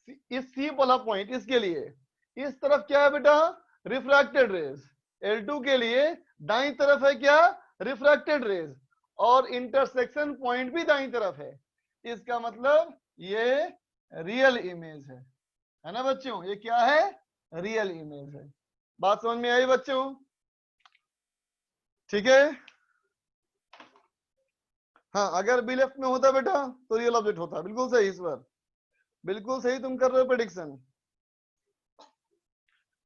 इस सी वाला पॉइंट, इसके लिए इस तरफ क्या है बेटा, रिफ्रैक्टेड रेज, L2 के लिए दाईं तरफ है क्या, रिफ्रैक्टेड रेज, और इंटरसेक्शन पॉइंट भी दाईं तरफ है, इसका मतलब ये रियल इमेज है ना बच्चों, ये क्या है, रियल इमेज है। बात समझ में आई बच्चों? ठीक है, हाँ अगर बी लेफ्ट में होता बेटा तो रियल ऑब्जेक्ट होता। बिल्कुल सही ईश्वर, बिल्कुल सही तुम कर रहे हो प्रेडिक्शन।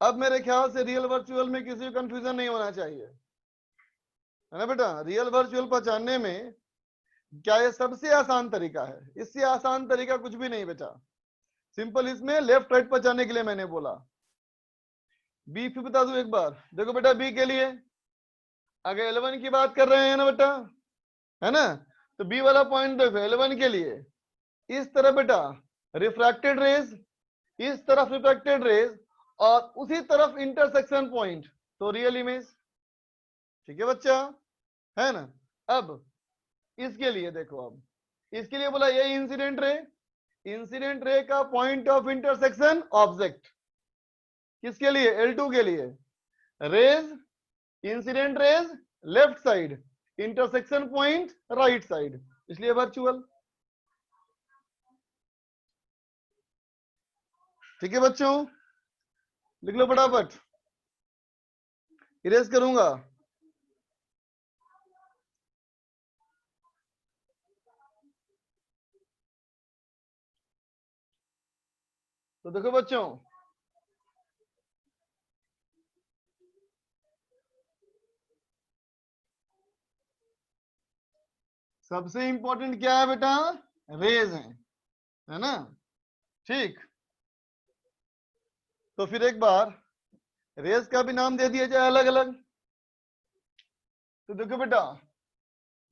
अब मेरे ख्याल से रियल वर्चुअल में किसी को कंफ्यूजन नहीं होना चाहिए, है ना बेटा। रियल वर्चुअल पहचानने में क्या ये सबसे आसान तरीका है, इससे आसान तरीका कुछ भी नहीं बेटा। सिंपल इसमें लेफ्ट राइट पहचानने के लिए मैंने बोला। बी फिर बता दूं एक बार, देखो बेटा बी के लिए अगर L1 की बात कर रहे हैं ना बेटा, है ना, तो बी वाला पॉइंट देखो L1 के लिए इस तरफ बेटा रिफ्रैक्टेड रेज, इस तरफ रिफ्रैक्टेड रेज, और उसी तरफ इंटरसेक्शन पॉइंट, तो रियल इमेज। ठीक है बच्चा, है ना। अब इसके लिए देखो, अब इसके लिए बोला ये इंसिडेंट रे, इंसिडेंट रे का पॉइंट ऑफ इंटरसेक्शन ऑब्जेक्ट, किसके लिए, L2 के लिए, raise incident raise left side, intersection point right side, इसलिए वर्चुअल। ठीक है बच्चों, लिख लो फटाफट, इरेज करूंगा। तो देखो बच्चों, सबसे इंपॉर्टेंट क्या है बेटा, रेज है ना। ठीक, तो फिर एक बार रेज का भी नाम दे दिया जाए अलग अलग। तो देखो बेटा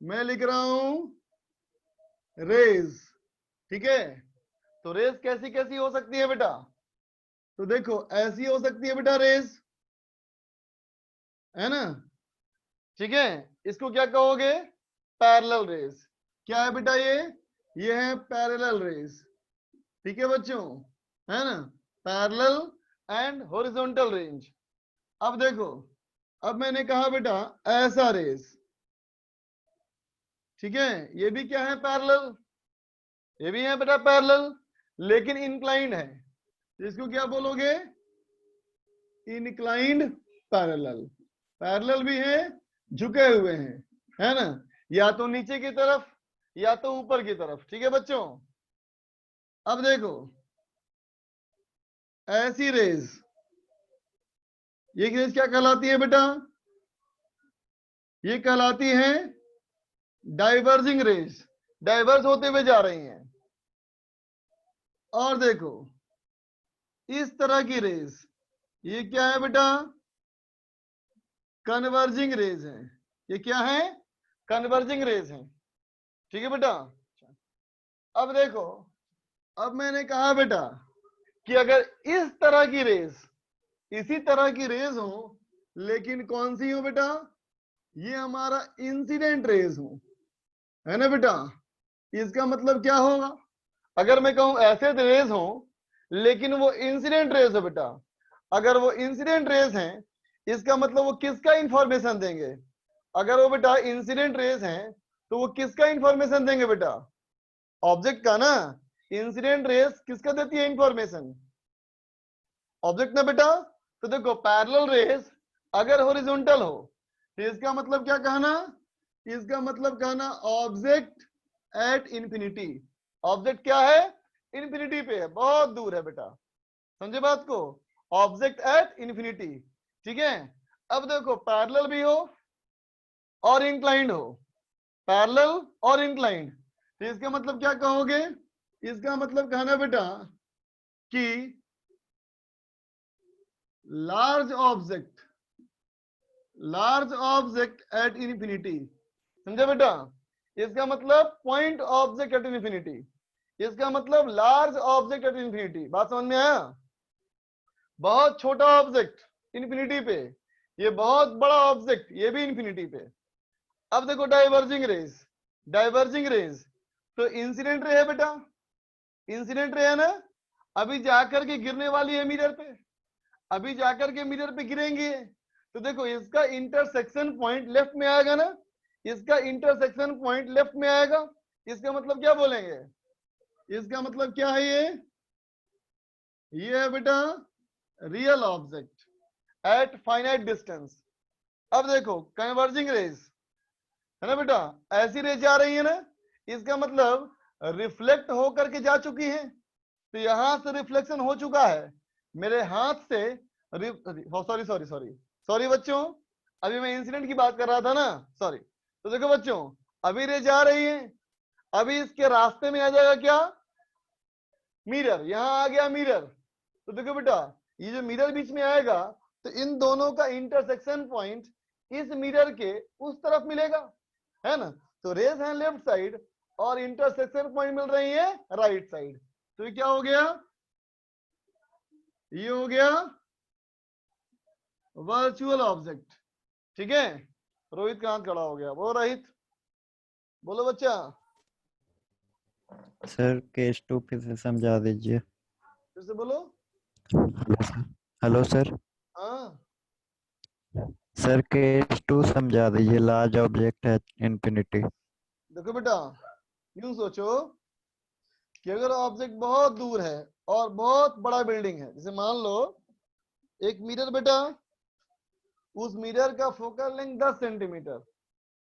मैं लिख रहा हूं रेज, ठीक है। तो रेज कैसी कैसी हो सकती है बेटा, तो देखो ऐसी हो सकती है बेटा रेज, है ना। ठीक है, इसको क्या कहोगे, पैरेलल रेज। क्या है बेटा ये है पैरेलल रेज। ठीक है बच्चों, है ना, पैरेलल एंड हॉरिजॉन्टल रेंज। अब देखो, अब मैंने कहा बेटा ऐसा रेज, ठीक है, ये भी क्या है पैरेलल, ये भी है बेटा पैरेलल, लेकिन इंक्लाइंड है, इसको क्या बोलोगे, इनक्लाइंड पैरेलल। पैरेलल भी है, झुके हुए हैं, है ना, या तो नीचे की तरफ या तो ऊपर की तरफ। ठीक है बच्चों, अब देखो ऐसी रेज, ये रेज क्या कहलाती है बेटा, ये कहलाती है डाइवर्जिंग रेज, डाइवर्स होते हुए जा रही हैं। और देखो इस तरह की रेज, ये क्या है बेटा, कन्वर्जिंग रेज है। ये क्या है, कन्वर्जिंग रेज है। ठीक है बेटा, अब देखो, अब मैंने कहा बेटा कि अगर इस तरह की रेज, इसी तरह की रेज हो, लेकिन कौन सी हो बेटा, ये हमारा इंसिडेंट रेज हो, है ना बेटा। इसका मतलब क्या होगा, अगर मैं कहूं ऐसे रेज हो लेकिन वो इंसिडेंट रेज हो बेटा, अगर वो इंसिडेंट रेज हैं, इसका मतलब वो किसका इंफॉर्मेशन देंगे, अगर वो बेटा इंसिडेंट रेज हैं तो वो किसका इंफॉर्मेशन देंगे बेटा, ऑब्जेक्ट का ना। इंसिडेंट रेज किसका देती है इंफॉर्मेशन, ऑब्जेक्ट ना बेटा। तो देखो पैरेलल रेज अगर हॉरिजॉन्टल हो तो इसका मतलब क्या कहना, इसका मतलब कहना ऑब्जेक्ट एट इंफिनिटी। ऑब्जेक्ट क्या है, इंफिनिटी पे है, बहुत दूर है बेटा, समझे बात को, ऑब्जेक्ट एट इंफिनिटी। ठीक है, अब देखो पैरेलल भी हो और इंक्लाइंड हो, पैरेलल और इंक्लाइंड, तो इसका मतलब क्या कहोगे? इसका मतलब कहना बेटा कि लार्ज ऑब्जेक्ट एट इन्फिनिटी, समझे बेटा? इसका मतलब पॉइंट ऑब्जेक्ट एट इन्फिनिटी, इसका मतलब लार्ज ऑब्जेक्ट एट इन्फिनिटी। बात समझ में आया? बहुत छोटा ऑब्जेक्ट इन्फिनिटी पे, ये बहुत बड़ा ऑब्जेक्ट ये भी इन्फिनिटी पे। अब देखो डाइवर्जिंग रेज, तो इंसिडेंट रे है बेटा, इंसिडेंट रे है ना, अभी जाकर के गिरने वाली है मिरर पे, अभी जाकर के मिरर पे गिरेंगे, तो देखो इसका इंटरसेक्शन पॉइंट लेफ्ट में आएगा ना, इसका इंटरसेक्शन पॉइंट लेफ्ट में आएगा। इसका मतलब क्या बोलेंगे? इसका मतलब क्या है? ये है बेटा real object at finite distance. अब देखो कन्वर्जिंग रेज है ना बेटा, ऐसी रेज जा रही है ना, इसका मतलब रिफ्लेक्ट होकर के जा चुकी है, तो यहां से रिफ्लेक्शन हो चुका है मेरे हाथ से। सॉरी सॉरी सॉरी सॉरी बच्चों, अभी मैं इंसिडेंट की बात कर रहा था ना, सॉरी। तो देखो बच्चों, अभी रेज जा रही है, अभी इसके रास्ते में आ जाएगा क्या? मिरर, यहां आ गया मिरर, तो देखो बेटा ये जो मिरर बीच में आएगा, तो इन दोनों का इंटरसेक्शन पॉइंट इस मिरर के उस तरफ मिलेगा, है ना? तो रेज है लेफ्ट साइड और इंटरसेक्शन पॉइंट मिल रही है राइट साइड, तो ये क्या हो गया? ये हो गया वर्चुअल ऑब्जेक्ट। ठीक है, रोहित का हाथ खड़ा हो गया, वो रोहित बोलो बच्चा। सर केस 2 फिर से समझा दीजिए। फिर से बोलो। Hello sir. हाँ सर केस 2 समझा दीजिए, लार्ज ऑब्जेक्ट है इन्फिनिटी। देखो बेटा, यूं सोचो कि अगर ऑब्जेक्ट बहुत दूर है और बहुत बड़ा बिल्डिंग है, जैसे मान लो एक मिरर बेटा, उस मिरर का फोकल लेंथ 10 सेंटीमीटर,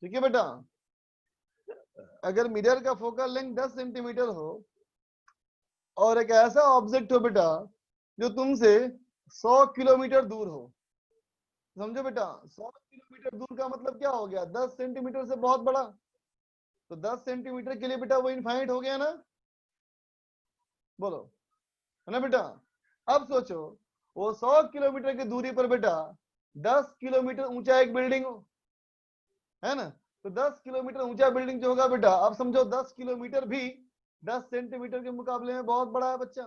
ठीक है बेटा? अगर मिरर का फोकल लेंथ 10 सेंटीमीटर हो और एक ऐसा ऑब्जेक्ट हो बेटा जो तुमसे 100 किलोमीटर दूर हो, समझो बेटा 100 किलोमीटर दूर का मतलब क्या हो गया? 10 सेंटीमीटर से बहुत बड़ा, तो 10 सेंटीमीटर के लिए बेटा वो इनफाइनाइट हो गया ना, बोलो, है ना बेटा? अब सोचो वो 100 किलोमीटर की दूरी पर बेटा 10 किलोमीटर ऊंचा एक बिल्डिंग हो, है ना? तो 10 किलोमीटर ऊंचा बिल्डिंग जो होगा बेटा, अब समझो 10 किलोमीटर भी 10 सेंटीमीटर के मुकाबले में बहुत बड़ा है बच्चा।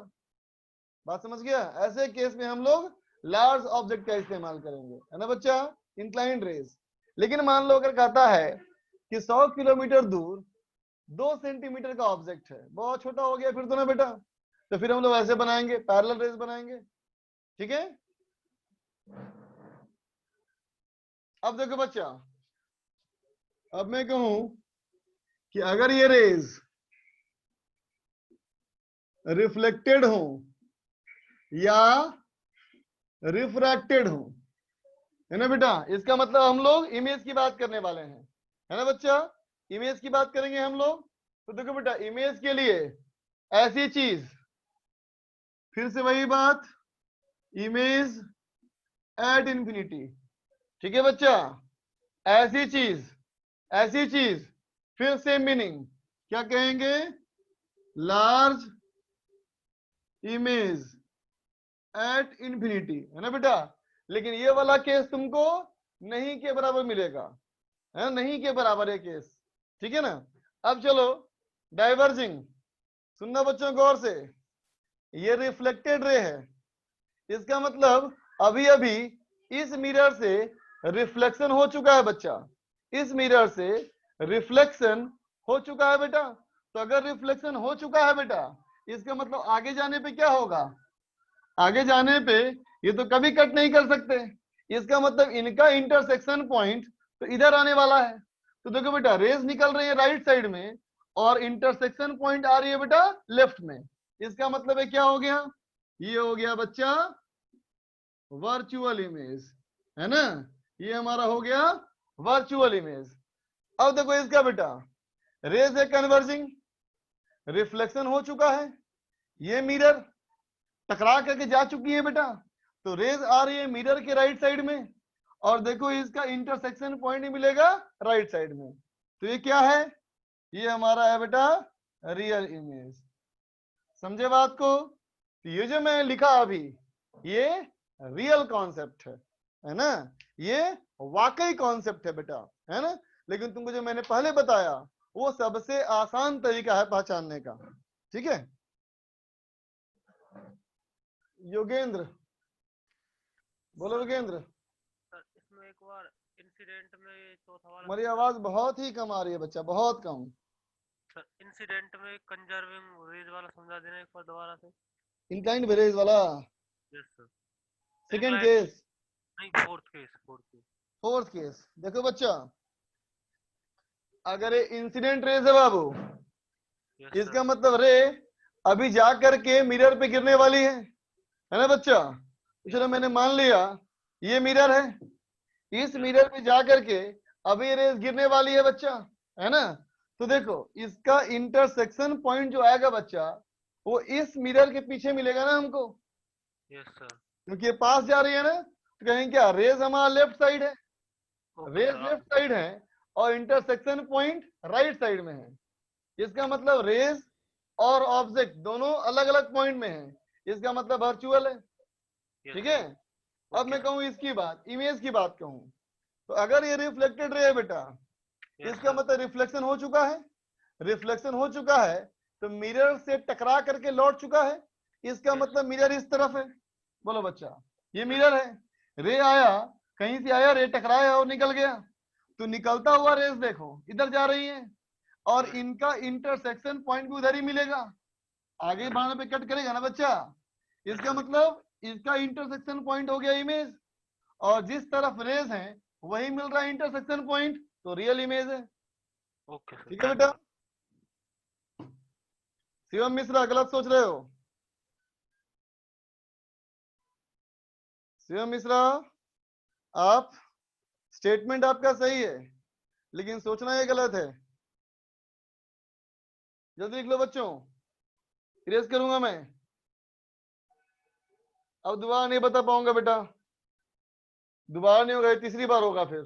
बात समझ गया? ऐसे केस में हम लोग लार्ज ऑब्जेक्ट का इस्तेमाल करेंगे, है ना बच्चा? Inclined rays. लेकिन मान लो अगर कहता है कि 100 किलोमीटर दूर 2 सेंटीमीटर का ऑब्जेक्ट है, बहुत छोटा हो गया फिर तो ना बेटा, तो फिर हम लोग ऐसे बनाएंगे, पैरेलल रेज बनाएंगे। ठीक है, अब देखो बच्चा, अब मैं कहूं कि अगर ये रेज रिफ्लेक्टेड हो या रिफ्रैक्टेड हो, है ना बेटा, इसका मतलब हम लोग इमेज की बात करने वाले हैं, है ना बच्चा? इमेज की बात करेंगे हम लोग। तो देखो बेटा इमेज के लिए ऐसी चीज, फिर से वही बात, इमेज एट इंफिनिटी, ठीक है बच्चा? ऐसी चीज, फिर सेम मीनिंग, क्या कहेंगे? लार्ज इमेज एट इंफिनिटी, है ना बेटा? लेकिन ये वाला केस तुमको नहीं के बराबर मिलेगा, है ना? नहीं के बराबर है केस, ठीक है ना? अब चलो डाइवर्जिंग, सुनना बच्चों गौर से, ये रिफ्लेक्टेड रे है, इसका मतलब अभी अभी इस मिरर से रिफ्लेक्शन हो चुका है बच्चा, इस मिरर से रिफ्लेक्शन हो चुका है बेटा। तो अगर रिफ्लेक्शन हो चुका है बेटा, इसका मतलब आगे जाने पे क्या होगा? आगे जाने पे ये तो कभी कट नहीं कर सकते, इसका मतलब इनका इंटरसेक्शन पॉइंट तो इधर आने वाला है। तो देखो बेटा रेज निकल रही है राइट साइड में और इंटरसेक्शन पॉइंट आ रही है बेटा लेफ्ट में, इसका मतलब है क्या हो गया? ये हो गया बच्चा वर्चुअल इमेज, है ना? ये हमारा हो गया वर्चुअल इमेज। अब देखो इसका बेटा रेज है कन्वर्जिंग, रिफ्लेक्शन हो चुका है, ये मिरर टकरा करके जा चुकी है बेटा, तो रेज आ रही है मिरर के राइट साइड में और देखो इसका इंटरसेक्शन पॉइंट ही मिलेगा राइट साइड में। तो ये क्या है, ये हमारा है बेटा रियल इमेज। समझे बात को? तो ये जो मैं लिखा अभी ये रियल कॉन्सेप्ट है ना, ये वाकई कॉन्सेप्ट है बेटा, है ना। लेकिन तुमको जो मैंने पहले बताया वो सबसे आसान तरीका है पहचानने का, ठीक है। योगेंद्र, बोलो योगेंद्र। सर इसमें एक बार इंसिडेंट में चौथा वाला, हमारी आवाज बहुत ही कम आ रही है बच्चा, बहुत कम। सर इंसिडेंट में कंजर्विंग रेज वाला समझा देना एक बार दोबारा से। इनक्लाइंड वेरेज वाला यस सर। सेकंड केस, नहीं फोर्थ केस। Fourth case. देखो बच्चा, अगर ये इंसिडेंट रेज है बाबू, यस इसका सर। मतलब रे अभी जा करके मिरर पे गिरने वाली है ना बच्चा। चलो मैंने मान लिया ये मिरर है, इस मिरर पे जा करके अभी रेज गिरने वाली है बच्चा, है ना। तो देखो इसका इंटरसेक्शन पॉइंट जो आएगा बच्चा वो इस मिरर के पीछे मिलेगा ना हमको, यस सर। क्योंकि ये पास जा रही है ना। तो कहेंगे क्या रेज हमारा लेफ्ट साइड है, okay rays sir. Left side है और इंटरसेक्शन पॉइंट राइट साइड में है। इसका मतलब रेज और ऑब्जेक्ट दोनों अलग अलग पॉइंट में है, इसका मतलब वर्चुअल है, ठीक है। अब मैं कहूं इसकी बात, इमेज की बात कहूं, तो अगर ये रिफ्लेक्टेड रे है बेटा, इसका मतलब रिफ्लेक्शन हो चुका है, रिफ्लेक्शन हो चुका है तो मिरर से टकरा करके लौट चुका है, इसका मतलब मिरर इस तरफ है। बोलो बच्चा, ये मिरर है, रे आया कहीं से आया, रे टकराया और निकल गया, तो निकलता हुआ रेस देखो इधर जा रही है और इनका इंटरसेक्शन पॉइंट भी उधर ही मिलेगा, आगे बढ़ने पे कट करेगा ना बच्चा। इसका मतलब इसका इंटरसेक्शन पॉइंट हो गया इमेज, और जिस तरफ रेज है वही मिल रहा है इंटरसेक्शन पॉइंट, तो रियल इमेज है। Okay sir. ठीक है बेटा। शिवम मिश्रा गलत सोच रहे हो, शिवम मिश्रा आप स्टेटमेंट आपका सही है लेकिन सोचना ये गलत है। जल्दी लिख लो बच्चों, इरेज करूंगा मैं, अब दोबारा नहीं बता पाऊंगा बेटा, दोबारा नहीं होगा, ये तीसरी बार होगा फिर।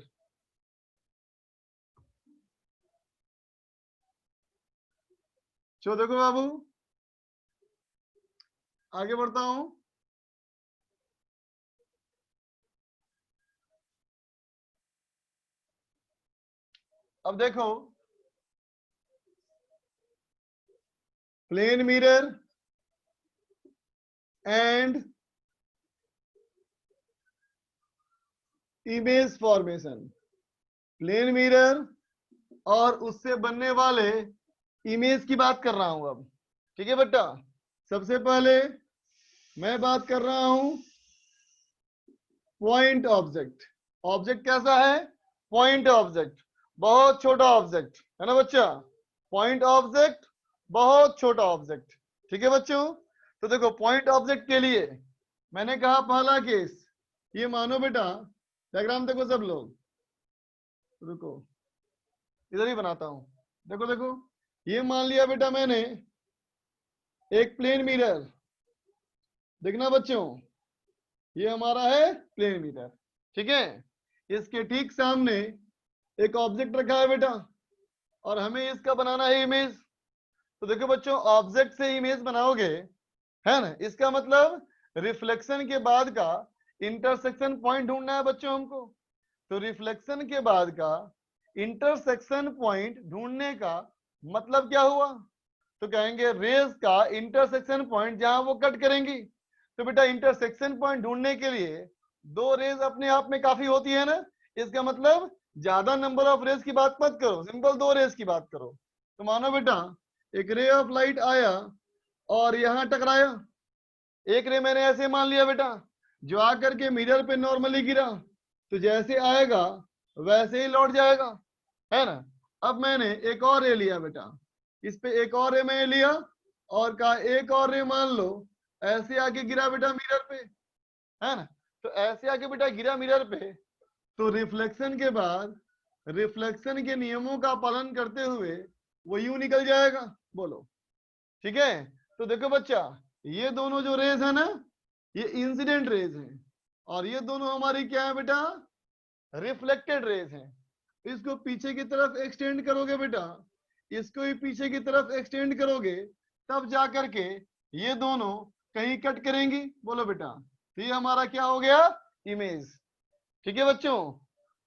चलो देखो बाबू आगे बढ़ता हूं। अब देखो plane mirror and image formation, plane mirror और उससे बनने वाले इमेज की बात कर रहा हूं अब, ठीक है बेटा। सबसे पहले मैं बात कर रहा हूं पॉइंट ऑब्जेक्ट। ऑब्जेक्ट कैसा है, पॉइंट ऑब्जेक्ट, बहुत छोटा ऑब्जेक्ट है ना बच्चा, पॉइंट ऑब्जेक्ट बहुत छोटा ऑब्जेक्ट, ठीक है बच्चों। तो देखो पॉइंट ऑब्जेक्ट के लिए मैंने कहा पहला केस, ये मानो बेटा डायग्राम देखो सब लोग, रुको इधर ही बनाता हूं, देखो देखो ये मान लिया बेटा मैंने एक प्लेन मिरर, देखना बच्चों ये हमारा है प्लेन मिरर, ठीक है। इसके ठीक सामने एक ऑब्जेक्ट रखा है बेटा और हमें इसका बनाना है इमेज। तो देखो बच्चों ऑब्जेक्ट से इमेज बनाओगे, है ना, इसका मतलब रिफ्लेक्शन के बाद का इंटरसेक्शन पॉइंट ढूंढना है बच्चों हमको। तो रिफ्लेक्शन के बाद का इंटरसेक्शन पॉइंट ढूंढने का मतलब क्या हुआ, तो कहेंगे रेज का इंटरसेक्शन पॉइंट जहां वो कट करेंगी। तो बेटा इंटरसेक्शन पॉइंट ढूंढने के लिए दो रेज अपने आप में काफी होती है ना, इसका मतलब ज्यादा नंबर ऑफ रेज की बात मत करो, सिंपल दो रेज की बात करो। तो मानो बेटा एक रे ऑफ लाइट आया और यहां टकराया, एक रे मैंने ऐसे मान लिया बेटा जो आकर के मिरर पे नॉर्मली गिरा, तो जैसे आएगा वैसे ही लौट जाएगा, है ना। अब मैंने एक और रे लिया बेटा, इस पे एक और रे मैंने लिया और कहा एक और रे मान लो ऐसे आके गिरा बेटा मिरर पे, है ना। तो ऐसे आके बेटा गिरा मिरर पे, तो रिफ्लेक्शन के बाद रिफ्लेक्शन के नियमों का पालन करते हुए वो यूं निकल जाएगा, बोलो ठीक है। तो देखो बच्चा ये दोनों जो रेज है ना ये इंसिडेंट रेज हैं और ये दोनों हमारी क्या है बेटा, रिफ्लेक्टेड रेज हैं। इसको पीछे की तरफ एक्सटेंड करोगे बेटा, इसको भी पीछे की तरफ एक्सटेंड करोगे, तब जाकर के ये दोनों कहीं कट करेंगी। बोलो बेटा, तो ये हमारा क्या हो गया, इमेज। ठीक है बच्चों,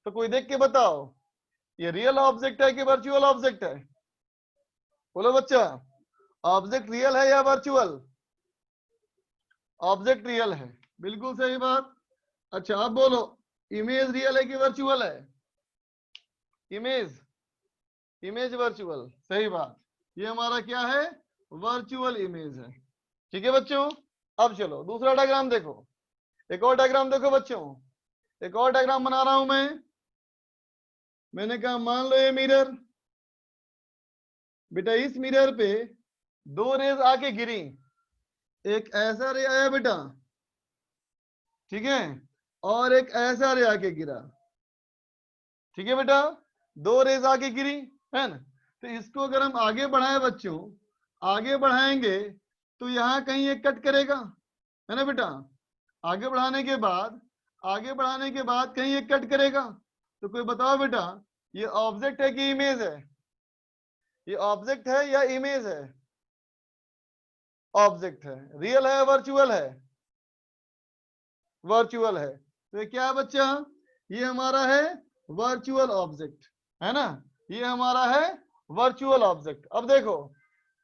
तो कोई देख के बताओ ये रियल ऑब्जेक्ट है कि वर्चुअल ऑब्जेक्ट है? बोलो बच्चा, ऑब्जेक्ट रियल है या वर्चुअल? ऑब्जेक्ट रियल है, बिल्कुल सही बात। अच्छा अब बोलो, इमेज रियल है कि वर्चुअल है? इमेज, इमेज वर्चुअल, सही बात। ये हमारा क्या है, वर्चुअल इमेज है। ठीक है बच्चों, अब चलो दूसरा डायग्राम देखो, एक और डायग्राम देखो बच्चों, एक और डायग्राम बना रहा हूं मैंने कहा मान लो ये मिरर, बेटा इस मिरर पे दो रेज आके गिरी, एक ऐसा रे आया बेटा, ठीक है, और एक ऐसा रे आके गिरा। ठीक है बेटा, दो रेज आके गिरी है ना, तो इसको अगर हम आगे बढ़ाएं बच्चों, आगे बढ़ाएंगे तो यहाँ कहीं एक कट करेगा, है ना बेटा। आगे बढ़ाने के बाद, आगे बढ़ाने के बाद कहीं एक कट करेगा। तो कोई बताओ बेटा, ये ऑब्जेक्ट है कि इमेज है? ये ऑब्जेक्ट है या इमेज है? ऑब्जेक्ट है। रियल है वर्चुअल है? वर्चुअल है। तो ये क्या है बच्चा, ये हमारा है वर्चुअल ऑब्जेक्ट, है ना, ये हमारा है वर्चुअल ऑब्जेक्ट। अब देखो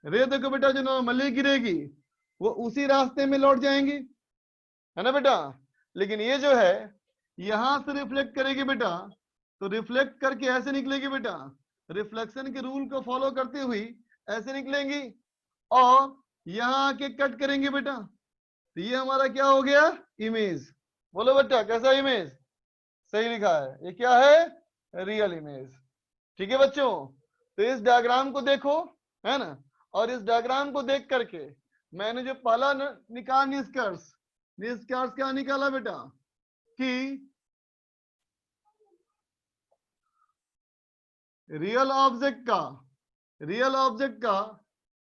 रे, देखो बेटा जो नॉर्मली गिरेगी वो उसी रास्ते में लौट जाएंगी, है ना बेटा, लेकिन ये जो है यहां से रिफ्लेक्ट करेगी बेटा, तो रिफ्लेक्ट करके ऐसे निकलेगी बेटा, रिफ्लेक्शन के रूल को फॉलो करते हुए ऐसे निकलेंगी, और यहां आके कट करेंगे बेटा, तो ये हमारा क्या हो गया, इमेज। बोलो बेटा कैसा इमेज, सही लिखा है, ये क्या है, रियल इमेज। ठीक है बच्चों, तो इस डायग्राम को देखो, है ना, और इस डायग्राम को देख करके मैंने जो पहला निकाला निष्कर्ष, निष्कर्ष क्या निकाला बेटा, कि रियल ऑब्जेक्ट का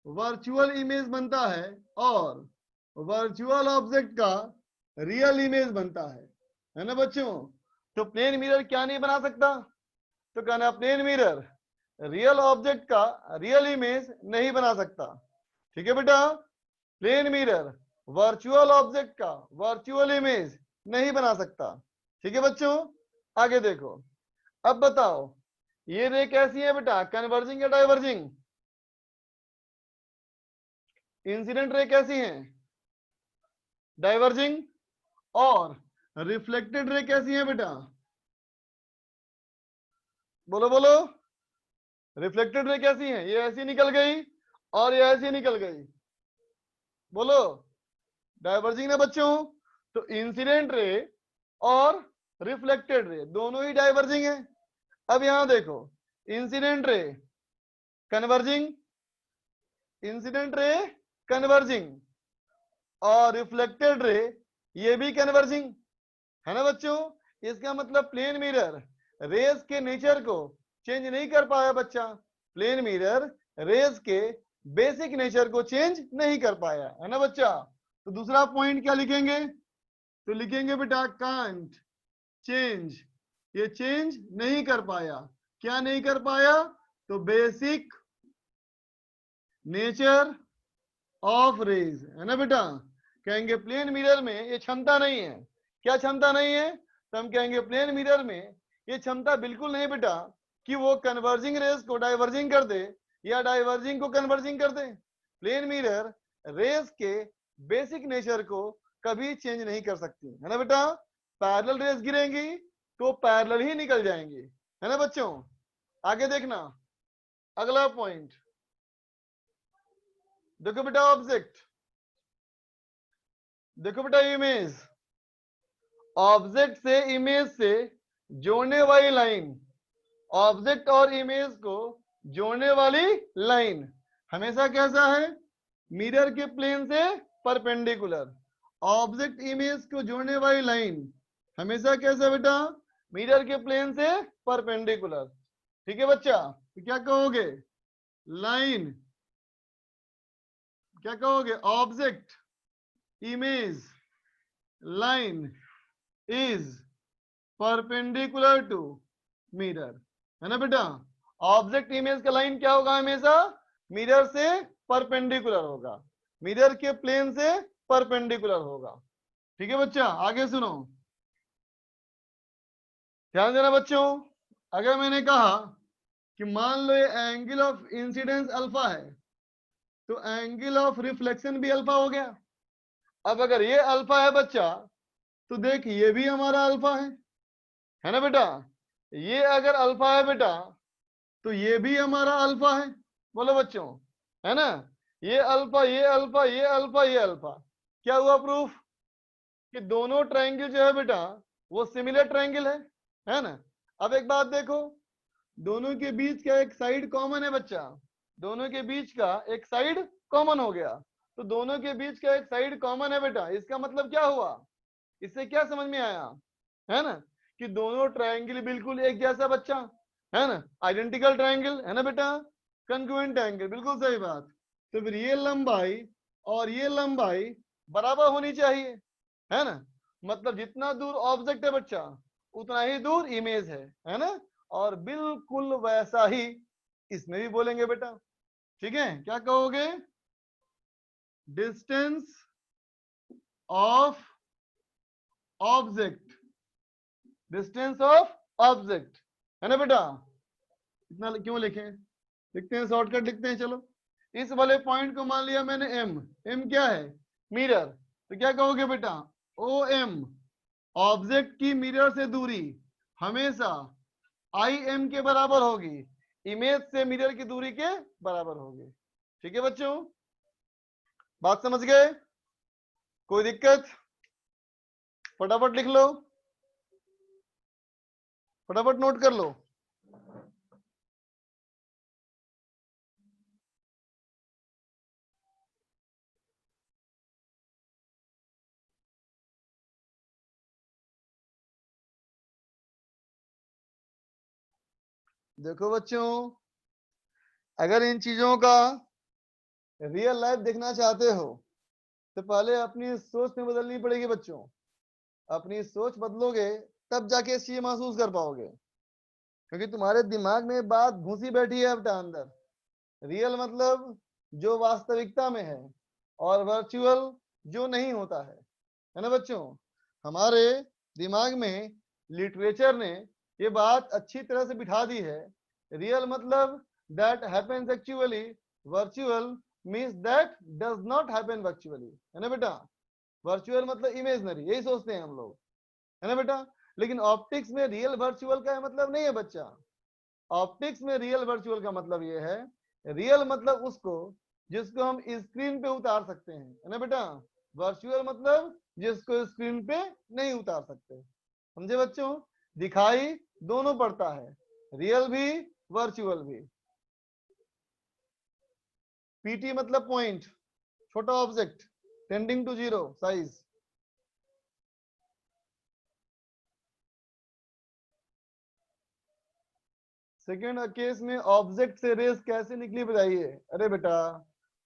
वर्चुअल इमेज बनता है और वर्चुअल ऑब्जेक्ट का रियल इमेज बनता है ना बच्चों। तो प्लेन मिरर क्या नहीं बना सकता, तो कहना प्लेन मिरर रियल ऑब्जेक्ट का रियल इमेज नहीं बना सकता। ठीक है बेटा, प्लेन मिरर वर्चुअल ऑब्जेक्ट का वर्चुअल इमेज नहीं बना सकता। ठीक है बच्चों, आगे देखो, अब बताओ ये रे कैसी है बेटा, कन्वर्जिंग या डाइवर्जिंग? इंसिडेंट रे कैसी है, डाइवर्जिंग। और रिफ्लेक्टेड रे कैसी है बेटा, बोलो बोलो, रिफ्लेक्टेड रे कैसी है, ये ऐसी निकल गई और ये ऐसी निकल गई, बोलो डाइवर्जिंग ना बच्चों। तो इंसिडेंट रे और रिफ्लेक्टेड रे दोनों ही डाइवर्जिंग है। अब यहां देखो, incident ray converging, incident ray converging, और रिफ्लेक्टेड रे ये भी कन्वर्जिंग, है ना बच्चों। इसका मतलब प्लेन मिरर रेज के नेचर को चेंज नहीं कर पाया बच्चा, प्लेन मिरर रेज के बेसिक नेचर को चेंज नहीं कर पाया, है ना बच्चा। तो दूसरा पॉइंट क्या लिखेंगे, तो लिखेंगे बेटा कांट चेंज, ये चेंज नहीं कर पाया। क्या नहीं कर पाया, तो बेसिक नेचर ऑफ रेज, है ना बेटा। कहेंगे प्लेन मिरर में ये क्षमता नहीं है, क्या क्षमता नहीं है, तो हम कहेंगे प्लेन मिरर में ये क्षमता बिल्कुल नहीं बेटा कि वो कन्वर्जिंग रेज को डाइवर्जिंग कर दे या डाइवर्जिंग को कन्वर्जिंग कर दे। प्लेन मिरर रेज के बेसिक नेचर को कभी चेंज नहीं कर सकती, है ना बेटा। पैरेलल रेज गिरेंगी तो पैरेलल ही निकल जाएंगी, है ना बच्चों। आगे देखना अगला पॉइंट, देखो बेटा ऑब्जेक्ट, देखो बेटा इमेज, ऑब्जेक्ट से इमेज से जोड़ने वाली लाइन, ऑब्जेक्ट और इमेज को जोड़ने वाली लाइन हमेशा कैसा है, मिरर के प्लेन से परपेंडिकुलर। ऑब्जेक्ट इमेज को जोड़ने वाली लाइन हमेशा कैसा बेटा, मिरर के प्लेन से परपेंडिकुलर। ठीक है बच्चा, तो क्या कहोगे, लाइन, क्या कहोगे, object image line is perpendicular to mirror, है ना बेटा। ऑब्जेक्ट इमेज का लाइन क्या होगा, हमेशा मिरर से परपेंडिकुलर होगा, मिरर के प्लेन से परपेंडिकुलर होगा। ठीक है बच्चा, आगे सुनो, ध्यान देना बच्चों। अगर मैंने कहा कि मान लो ये एंगल ऑफ इंसिडेंस अल्फा है, तो एंगल ऑफ रिफ्लेक्शन भी अल्फा हो गया। अब अगर ये अल्फा है बच्चा, तो देख ये भी हमारा अल्फा है ना बेटा। ये अगर अल्फा है बेटा, तो ये भी हमारा अल्फा है, बोलो बच्चों, है ना। ये अल्फा, ये अल्फा, ये अल्फा, ये अल्फा, क्या हुआ प्रूफ कि दोनों ट्रायंगल जो है बेटा वो सिमिलर ट्रायंगल है ना। अब एक बात देखो, दोनों के बीच का एक साइड कॉमन है बच्चा, दोनों के बीच का एक साइड कॉमन हो गया, तो दोनों के बीच का एक साइड कॉमन है बेटा, इसका मतलब क्या हुआ, इससे क्या समझ में आया, है ना, कि दोनों ट्रायंगल बिल्कुल एक जैसा बच्चा, है ना, आइडेंटिकल ट्रायंगल, है ना बेटा, कंग्रुएंट एंगल, बिल्कुल सही बात। तो फिर ये लंबाई और ये लंबाई बराबर होनी चाहिए, है ना, मतलब जितना दूर ऑब्जेक्ट है बच्चा उतना ही दूर इमेज है ना। और बिल्कुल वैसा ही इसमें भी बोलेंगे बेटा, ठीक है, क्या कहोगे, distance of object, distance of object, है ना बेटा। इतना क्यों लिखें, लिखते हैं शॉर्टकट लिखते हैं, चलो। इस वाले पॉइंट को मान लिया मैंने एम, एम क्या है, मिरर, तो क्या कहोगे बेटा, ओ एम, ऑब्जेक्ट की मिरर से दूरी हमेशा आई एम के बराबर होगी, इमेज से मिरर की दूरी के बराबर होगी। ठीक है बच्चों, बात समझ गए, कोई दिक्कत, फटाफट लिख लो, फटाफट नोट कर लो। देखो बच्चों, अगर इन चीजों का रियल लाइफ देखना चाहते हो तो पहले अपनी सोच में बदलनी पड़ेगी बच्चों, अपनी सोच बदलोगे तब जाके इस चीज महसूस कर पाओगे, क्योंकि तुम्हारे दिमाग में बात घुसी बैठी है अब अंदर। रियल मतलब जो वास्तविकता में है, और वर्चुअल जो नहीं होता है ना बच्चों। हमारे दिमाग में लिटरेचर ने ये बात अच्छी तरह से बिठा दी है, रियल मतलब that happens actually, virtual means that does not happen virtually, है ना बेटा। वर्चुअल मतलब इमेजनरी, यही सोचते हैं हम लोग, है ना बेटा। लेकिन ऑप्टिक्स में रियल वर्चुअल का मतलब नहीं है बच्चा, ऑप्टिक्स में रियल वर्चुअल का मतलब ये है, रियल मतलब उसको जिसको हम स्क्रीन पे उतार सकते हैं, है ना बेटा। वर्चुअल मतलब जिसको स्क्रीन पे नहीं उतार सकते, समझे बच्चों। दिखाई दोनों पड़ता है, रियल भी वर्चुअल भी। पीटी मतलब पॉइंट, छोटा object tending to zero size. Second case में ऑब्जेक्ट से रेस कैसे निकली बताइए। अरे बेटा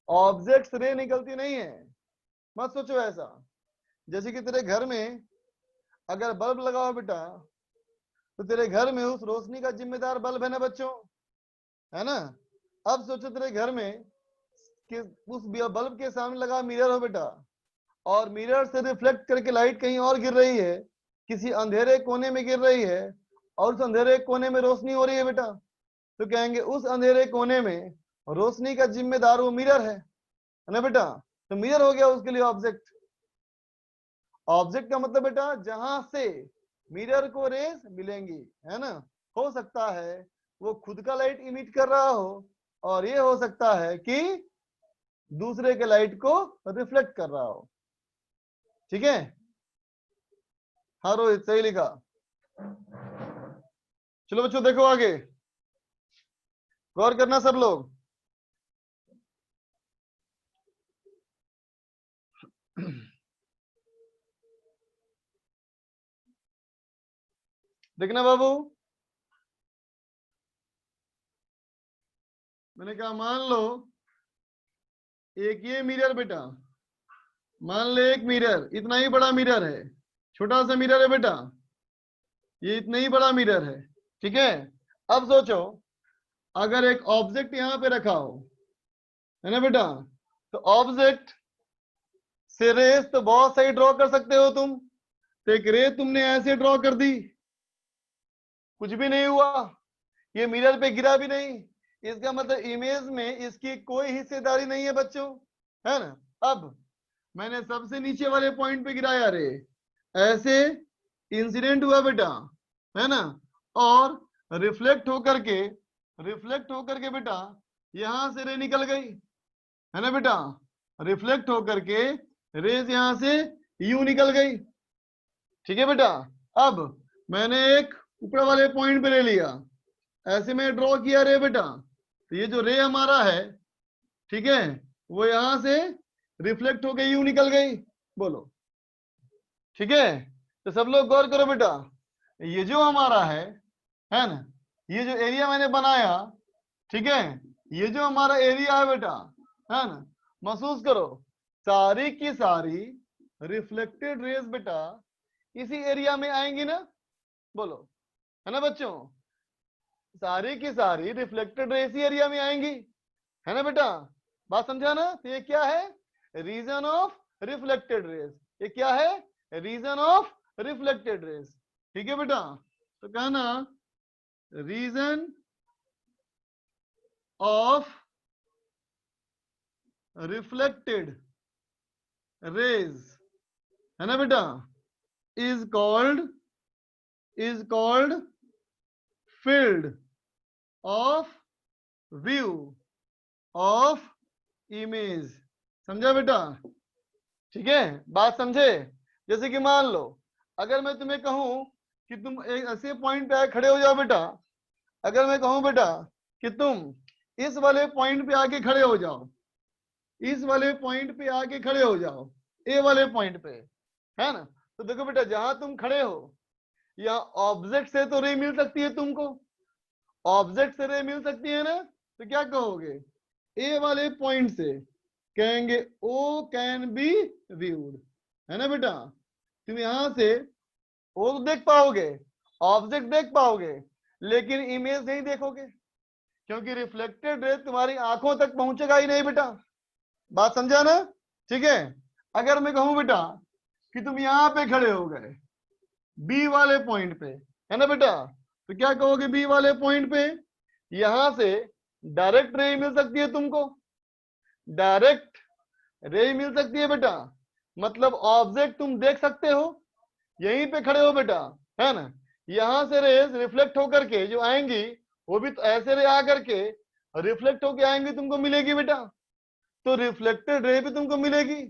ऑब्जेक्ट से रे निकलती नहीं है, मत सोचो ऐसा। जैसे कि तेरे घर में अगर बल्ब लगा हो बेटा, तो तेरे घर में उस रोशनी का जिम्मेदार बल्ब है ना बच्चों, है ना। अब सोचो तेरे घर में कि उस बल्ब के सामने लगा मिरर हो बेटा, और मिरर से रिफ्लेक्ट करके लाइट कहीं और गिर रही है, किसी अंधेरे कोने में गिर रही है, और उस अंधेरे कोने में रोशनी हो रही है बेटा, तो कहेंगे उस अंधेरे कोने में रोशनी का जिम्मेदार वो मिरर है ना बेटा। तो मिरर हो गया उसके लिए ऑब्जेक्ट। ऑब्जेक्ट का मतलब बेटा जहां से मिरर को रेस मिलेंगी, है ना। हो सकता है वो खुद का लाइट इमिट कर रहा हो, और ये हो सकता है कि दूसरे के लाइट को रिफ्लेक्ट कर रहा हो, ठीक है। हाँ रोहित सही लिखा। चलो बच्चों देखो आगे, गौर करना सब लोग। देखना बाबू, मैंने कहा मान लो एक ये मिरर बेटा, मान ले एक मिरर, इतना ही बड़ा मिरर है, छोटा सा मिरर है बेटा, ये इतना ही बड़ा मिरर है, ठीक है। अब सोचो अगर एक ऑब्जेक्ट यहां पे रखा हो, है ना बेटा, तो ऑब्जेक्ट से रेस तो बहुत सही ड्रॉ कर सकते हो तुम। तो एक रे तुमने ऐसे ड्रॉ कर दी, कुछ भी नहीं हुआ, ये मिरर पे गिरा भी नहीं, इसका मतलब इमेज में इसकी कोई हिस्सेदारी नहीं है बच्चों, है ना। अब मैंने सबसे नीचे वाले पॉइंट पे गिराया रे, ऐसे इंसिडेंट हुआ बेटा, है ना, और रिफ्लेक्ट होकर के बेटा यहां से रे निकल गई, है ना बेटा, रिफ्लेक्ट होकर के रेज यहां से यू निकल गई, ठीक है बेटा। अब मैंने एक ऊपर वाले पॉइंट पे ले लिया, ऐसे में ड्रॉ किया रे बेटा, तो ये जो रे हमारा है, ठीक है, वो यहां से रिफ्लेक्ट होके यू निकल गई, बोलो, ठीक है। तो सब लोग गौर करो बेटा, ये जो हमारा है ना, ये जो एरिया मैंने बनाया, ठीक है, ये जो हमारा एरिया है बेटा, है ना, महसूस करो सारी की सारी रिफ्लेक्टेड रेज बेटा इसी एरिया में आएंगी ना, बोलो, है ना बच्चों, सारी की सारी रिफ्लेक्टेड रेज इसी एरिया में आएंगी, है ना बेटा, बात समझा ना। तो ये क्या है, रीजन ऑफ रिफ्लेक्टेड रेज, ये क्या है, रीजन ऑफ रिफ्लेक्टेड रेज, ठीक है बेटा। तो कहना रीजन ऑफ रिफ्लेक्टेड रेज, है ना बेटा, is called field of view of image, समझा बेटा, ठीक है, बात समझे। जैसे कि मान लो अगर मैं तुम्हें कहूं कि तुम एक ऐसे पॉइंट पे आके खड़े हो जाओ बेटा, अगर मैं कहूं बेटा कि तुम इस वाले पॉइंट पे आके खड़े हो जाओ, इस वाले पॉइंट पे आके खड़े हो जाओ, ए वाले पॉइंट पे, है ना, तो देखो बेटा जहां तुम खड़े हो यहाँ ऑब्जेक्ट से तो रे मिल सकती है तुमको, ऑब्जेक्ट से रे मिल सकती है ना, तो क्या कहोगे, ए वाले पॉइंट से कहेंगे ओ कैन बी व्यूड, है ना बेटा। तुम यहां से ओ तो देख पाओगे, ऑब्जेक्ट देख पाओगे, लेकिन इमेज नहीं देखोगे, क्योंकि रिफ्लेक्टेड रे तुम्हारी आंखों तक पहुंचेगा ही नहीं बेटा, बात समझा ना, ठीक है। अगर मैं कहूं बेटा कि तुम यहां पे खड़े हो गए बी वाले पॉइंट पे, है ना बेटा, तो क्या कहोगे बी वाले पॉइंट पे, यहां से डायरेक्ट रे मिल सकती है तुमको, डायरेक्ट रे मिल सकती है बेटा, मतलब ऑब्जेक्ट तुम देख सकते हो, यहीं पे खड़े हो बेटा, है ना, यहां से रेज रिफ्लेक्ट होकर के जो आएंगी वो भी तो ऐसे रे आकर के रिफ्लेक्ट होके आएंगी, तुमको मिलेगी बेटा, तो रिफ्लेक्टेड रे भी तुमको मिलेगी,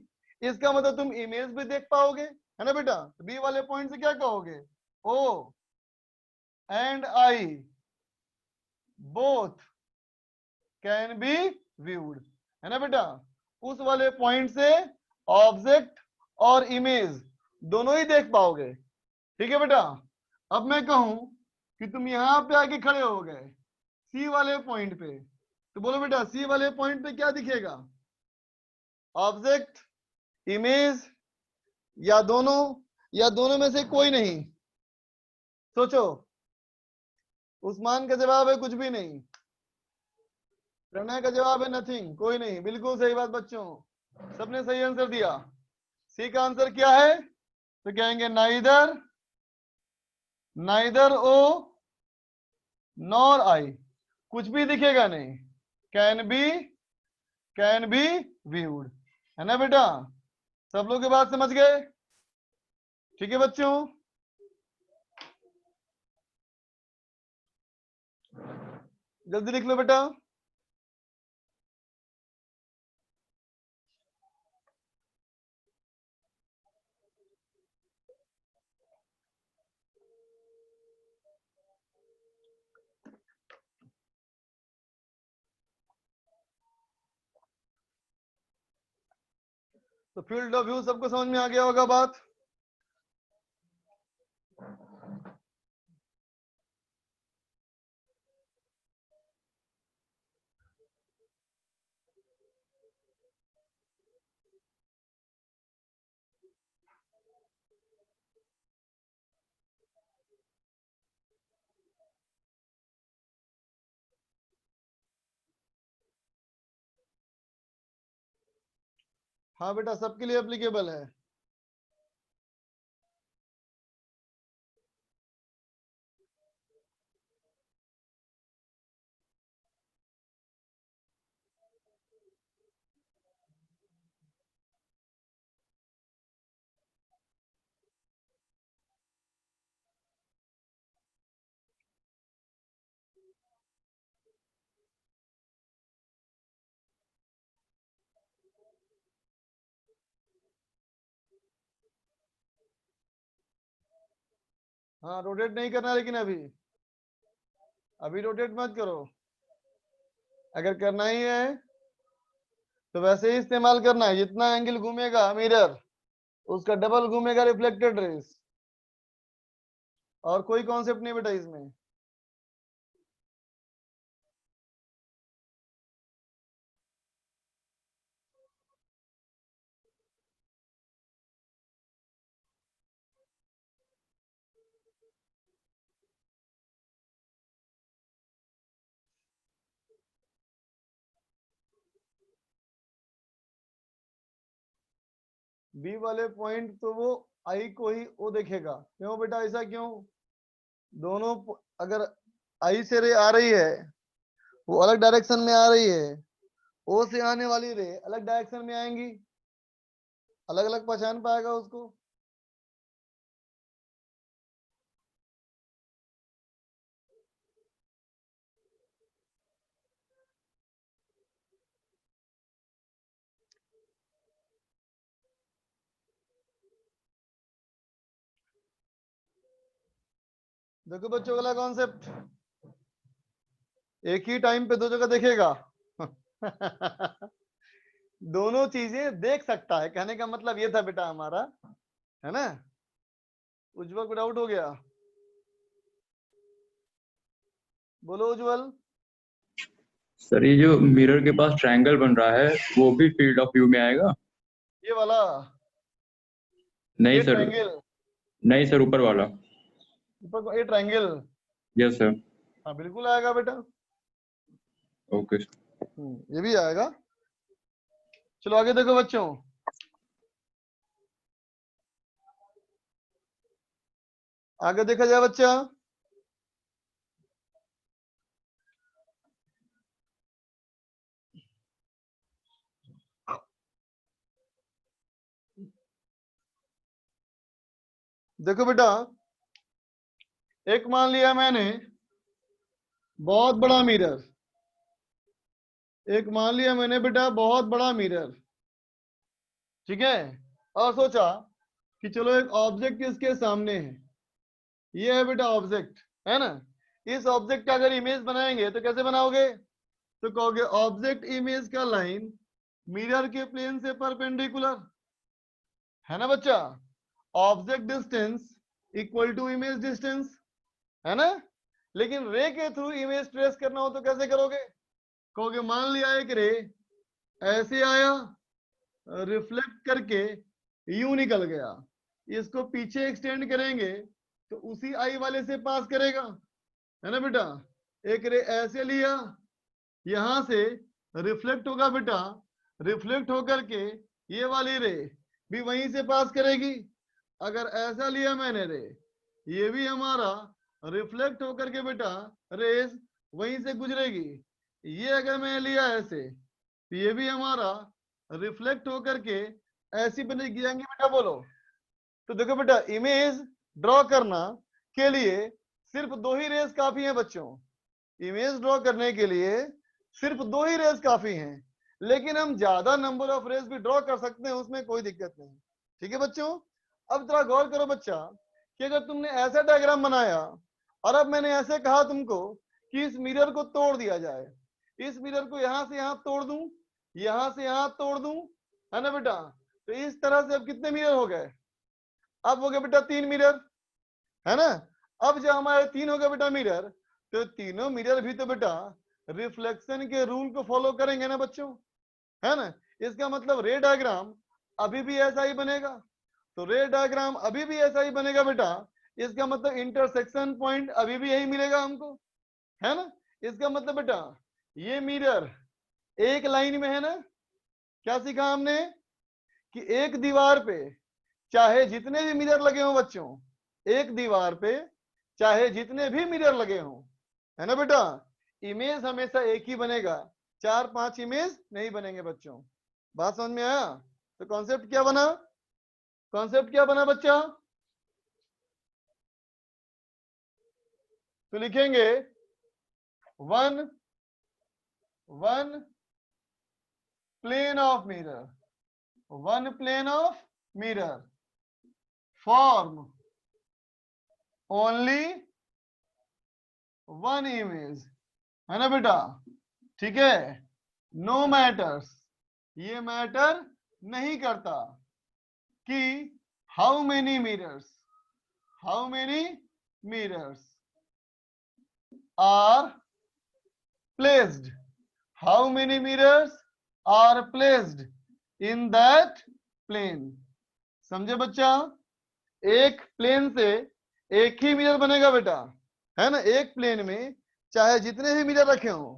इसका मतलब तुम इमेज भी देख पाओगे, है ना बेटा। बी वाले पॉइंट से क्या कहोगे, O and I both can be viewed, है ना बेटा, उस वाले पॉइंट से ऑब्जेक्ट और इमेज दोनों ही देख पाओगे, ठीक है बेटा। अब मैं कहूं कि तुम यहां पे आके खड़े हो गए सी वाले पॉइंट पे, तो बोलो बेटा सी वाले पॉइंट पे क्या दिखेगा, ऑब्जेक्ट, इमेज, या दोनों में से कोई नहीं, सोचो। उस्मान का जवाब है कुछ भी नहीं, प्रणय का जवाब है नथिंग, कोई नहीं, बिल्कुल सही बात बच्चों, सबने सही आंसर दिया। सी का आंसर क्या है, तो कहेंगे नाइदर ओ नॉर आई, कुछ भी दिखेगा नहीं, कैन बी व्यूड, है ना बेटा, सब लोग ये बात समझ गए, ठीक है बच्चों। जल्दी लिख लो बेटा। तो फील्ड ऑफ व्यू सबको समझ में आ गया होगा बात। हाँ बेटा, सबके लिए एप्लीकेबल है। हाँ, रोटेट नहीं करना, लेकिन अभी रोटेट मत करो। अगर करना ही है तो वैसे ही इस्तेमाल करना है, जितना एंगल घूमेगा मिरर उसका डबल घूमेगा रिफ्लेक्टेड रेस। और कोई कॉन्सेप्ट नहीं बेटा इसमें। बी वाले पॉइंट तो वो आई को ही वो देखेगा। क्यों बेटा, ऐसा क्यों? दोनों अगर आई से रे आ रही है, वो अलग डायरेक्शन में आ रही है, ओ से आने वाली रे अलग डायरेक्शन में आएंगी, अलग अलग पहचान पाएगा उसको। देखो बच्चों, अगला कॉन्सेप्ट, एक ही टाइम पे दो जगह देखेगा। दोनों चीजें देख सकता है, कहने का मतलब ये था बेटा हमारा, है ना। उज्जवल को डाउट हो गया? बोलो उज्जवल। सर ये जो मिरर के पास ट्रायंगल बन रहा है वो भी फील्ड ऑफ व्यू में आएगा? ये वाला, नहीं ये सर, ट्रायंगल, नहीं सर, ऊपर वाला। ऊपर को ये ट्रायंगल, यस सर। हाँ बिल्कुल आएगा बेटा। ओके। ये भी आएगा। चलो आगे देखो बच्चों, आगे देखा जाए बच्चा। देखो बेटा, एक मान लिया मैंने बहुत बड़ा मिरर, एक मान लिया मैंने बेटा बहुत बड़ा मिरर, ठीक है। और सोचा कि चलो एक ऑब्जेक्ट इसके सामने है, ये है बेटा ऑब्जेक्ट, है ना। इस ऑब्जेक्ट का अगर इमेज बनाएंगे तो कैसे बनाओगे? तो कहोगे ऑब्जेक्ट इमेज का लाइन मिरर के प्लेन से परपेंडिकुलर, है ना बच्चा। Object distance equal to image distance, है ना। लेकिन रे के थ्रू इमेज ट्रेस करना हो तो कैसे करोगे? कहोगे मान लिया एक रे ऐसे आया, रिफ्लेक्ट करके यूं निकल गया, इसको पीछे एक्सटेंड करेंगे तो उसी आई वाले से पास करेगा, है ना बेटा। एक रे ऐसे लिया, यहां से रिफ्लेक्ट होगा बेटा, रिफ्लेक्ट होकर के ये वाली रे भी वहीं से पास करेगी। अगर ऐसा लिया मैंने रे, ये भी हमारा रिफ्लेक्ट होकर के बेटा रेस वहीं से गुजरेगी। ये अगर मैं लिया ऐसे, तो ये भी हमारा रिफ्लेक्ट होकर के ऐसी बनेगी, जाएंगे बेटा बोलो। तो देखो बेटा, इमेज ड्रॉ करना के लिए सिर्फ दो ही रेस काफी है बच्चों। इमेज ड्रॉ करने के लिए सिर्फ दो ही रेस काफी हैं, लेकिन हम ज्यादा नंबर ऑफ रेस भी ड्रॉ कर सकते हैं, उसमें कोई दिक्कत नहीं। ठीक है बच्चों। अब जरा गौर करो बच्चा कि अगर तुमने ऐसा डायग्राम बनाया और अब मैंने ऐसे कहा तुमको कि इस मिरर को तोड़ दिया जाए, इस मिरर को यहां से यहां तोड़ दूं, यहां से यहां तोड़ दूं, है ना बेटा। तो इस तरह से अब कितने मिरर हो गए? अब हो गए बेटा 3 मिरर, है ना। अब जब हमारे 3 हो गए बेटा मिरर, तो तीनों मिरर भी तो बेटा रिफ्लेक्शन के रूल को फॉलो करेंगे ना बच्चों, है ना। इसका मतलब रे डायग्राम अभी भी ऐसा ही बनेगा। तो रे डायग्राम अभी भी ऐसा ही बनेगा बेटा, इसका मतलब इंटरसेक्शन पॉइंट अभी भी यही मिलेगा हमको, है ना। इसका मतलब बेटा ये मिरर एक लाइन में है ना। क्या सीखा हमने? कि एक दीवार पे चाहे जितने भी मिरर लगे हों बच्चों, एक दीवार पे चाहे जितने भी मिरर लगे हों, है ना बेटा, इमेज हमेशा एक ही बनेगा, 4-5 इमेज नहीं बनेंगे बच्चों। बात समझ में आया? तो कॉन्सेप्ट क्या बना? कॉन्सेप्ट क्या बना बच्चा? तो लिखेंगे one plane of mirror, one plane of mirror form only one image, है ना बेटा? ठीक है, नो मैटर्स, ये मैटर नहीं करता कि how many mirrors are placed, how many mirrors are placed in that plane। समझे बच्चा? एक प्लेन से एक ही मिरर बनेगा बेटा, है ना? एक प्लेन में चाहे जितने भी मिरर रखे हो,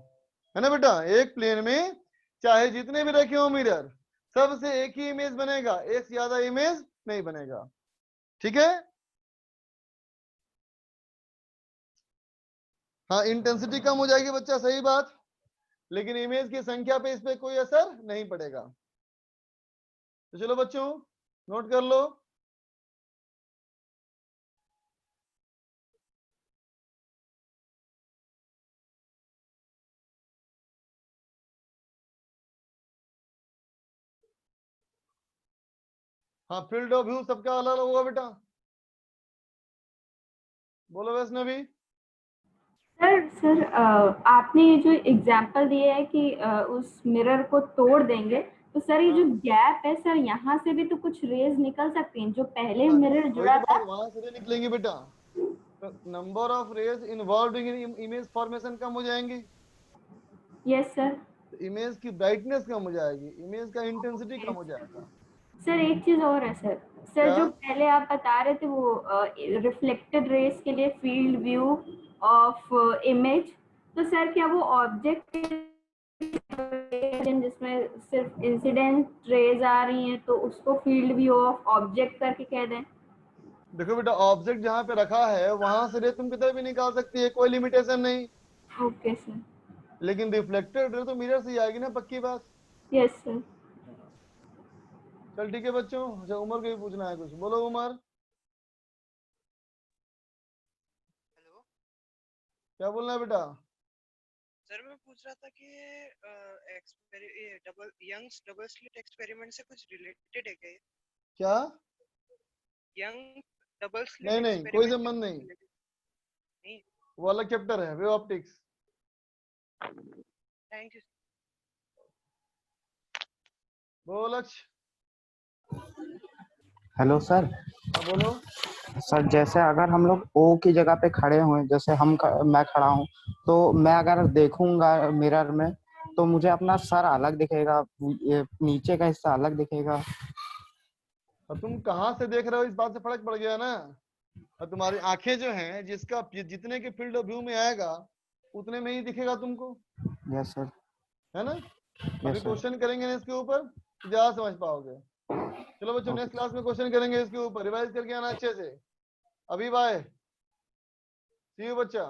है ना बेटा, एक प्लेन में चाहे जितने भी रखे हो मिरर, सबसे एक ही इमेज बनेगा, एक से ज्यादा इमेज नहीं बनेगा। ठीक है? हाँ, इंटेंसिटी कम हो जाएगी बच्चा, सही बात, लेकिन इमेज की संख्या पे इस पे कोई असर नहीं पड़ेगा। तो चलो बच्चों नोट कर लो। हाँ, फील्ड ऑफ व्यू सबका अलग अलग होगा बेटा। बोलो वैष्णवी। सर आपने ये जो एग्जांपल दिया है कि उस मिरर को तोड़ देंगे, तो सर ये जो गैप है सर, यहाँ से भी तो कुछ रेज निकल सकती हैं, जो पहले मिरर जुड़ा था वहां से निकलेंगे बेटा, number of rays involve in image formation कम हो जाएंगे। Yes sir. इमेज की ब्राइटनेस कम हो जाएगी, इमेज का इंटेंसिटी कम हो जाएगा। सर एक चीज और है सर, क्या? जो पहले आप बता रहे थे वो रिफ्लेक्टेड रेज के लिए फील्ड व्यू ऑफ इमेज, तो सर क्या वो ऑब्जेक्ट जिसमें सिर्फ इंसिडेंट रेज आ रही हैं तो उसको फील्ड व्यू ऑफ ऑब्जेक्ट करके कह दें? देखो बेटा, ऑब्जेक्ट जहाँ पे रखा है वहां से रे तुम किधर भी निकाल सकती है, कोई लिमिटेशन नहीं। Okay sir. लेकिन रिफ्लेक्टेड रे तो मिरर से ही आएगी ना, पक्की बात। Yes sir. चल ठीक है बच्चों। अच्छा, उमर को भी पूछना है कुछ, बोलो उमर। हेलो क्या बोलना है बेटा? सर, मैं पूछ रहा था कि ये यंग्स डबल स्लिट एक्सपेरिमेंट से कुछ रिलेटेड है क्या? क्या? यंग डबल स्लिट नहीं नहीं, कोई संबंध नहीं, नहीं। वो अलग चैप्टर है, वेव ऑप्टिक्स। Thank you. बोलो लक्ष्य। Hello sir. हाँ बोलो। सर जैसे अगर हम लोग ओ की जगह पे खड़े हुए, जैसे मैं खड़ा हूँ, तो मैं अगर देखूंगा मिरर में तो मुझे अपना सर अलग दिखेगा, ये नीचे का हिस्सा अलग दिखेगा। और तुम कहाँ से देख रहे हो, इस बात से फर्क पड़ गया ना। और तुम्हारी आंखें जो हैं, जिसका जितने के फील्ड ऑफ व्यू में आएगा उतने में ही दिखेगा तुमको, यस सर। है ना? अभी यस सर। क्वेश्चन करेंगे ना इसके ऊपर, ज्यादा समझ पाओगे। चलो बच्चों, नेक्स्ट क्लास में क्वेश्चन करेंगे इसके ऊपर, रिवाइज करके आना अच्छे से। अभी बाय, सी यू बच्चा।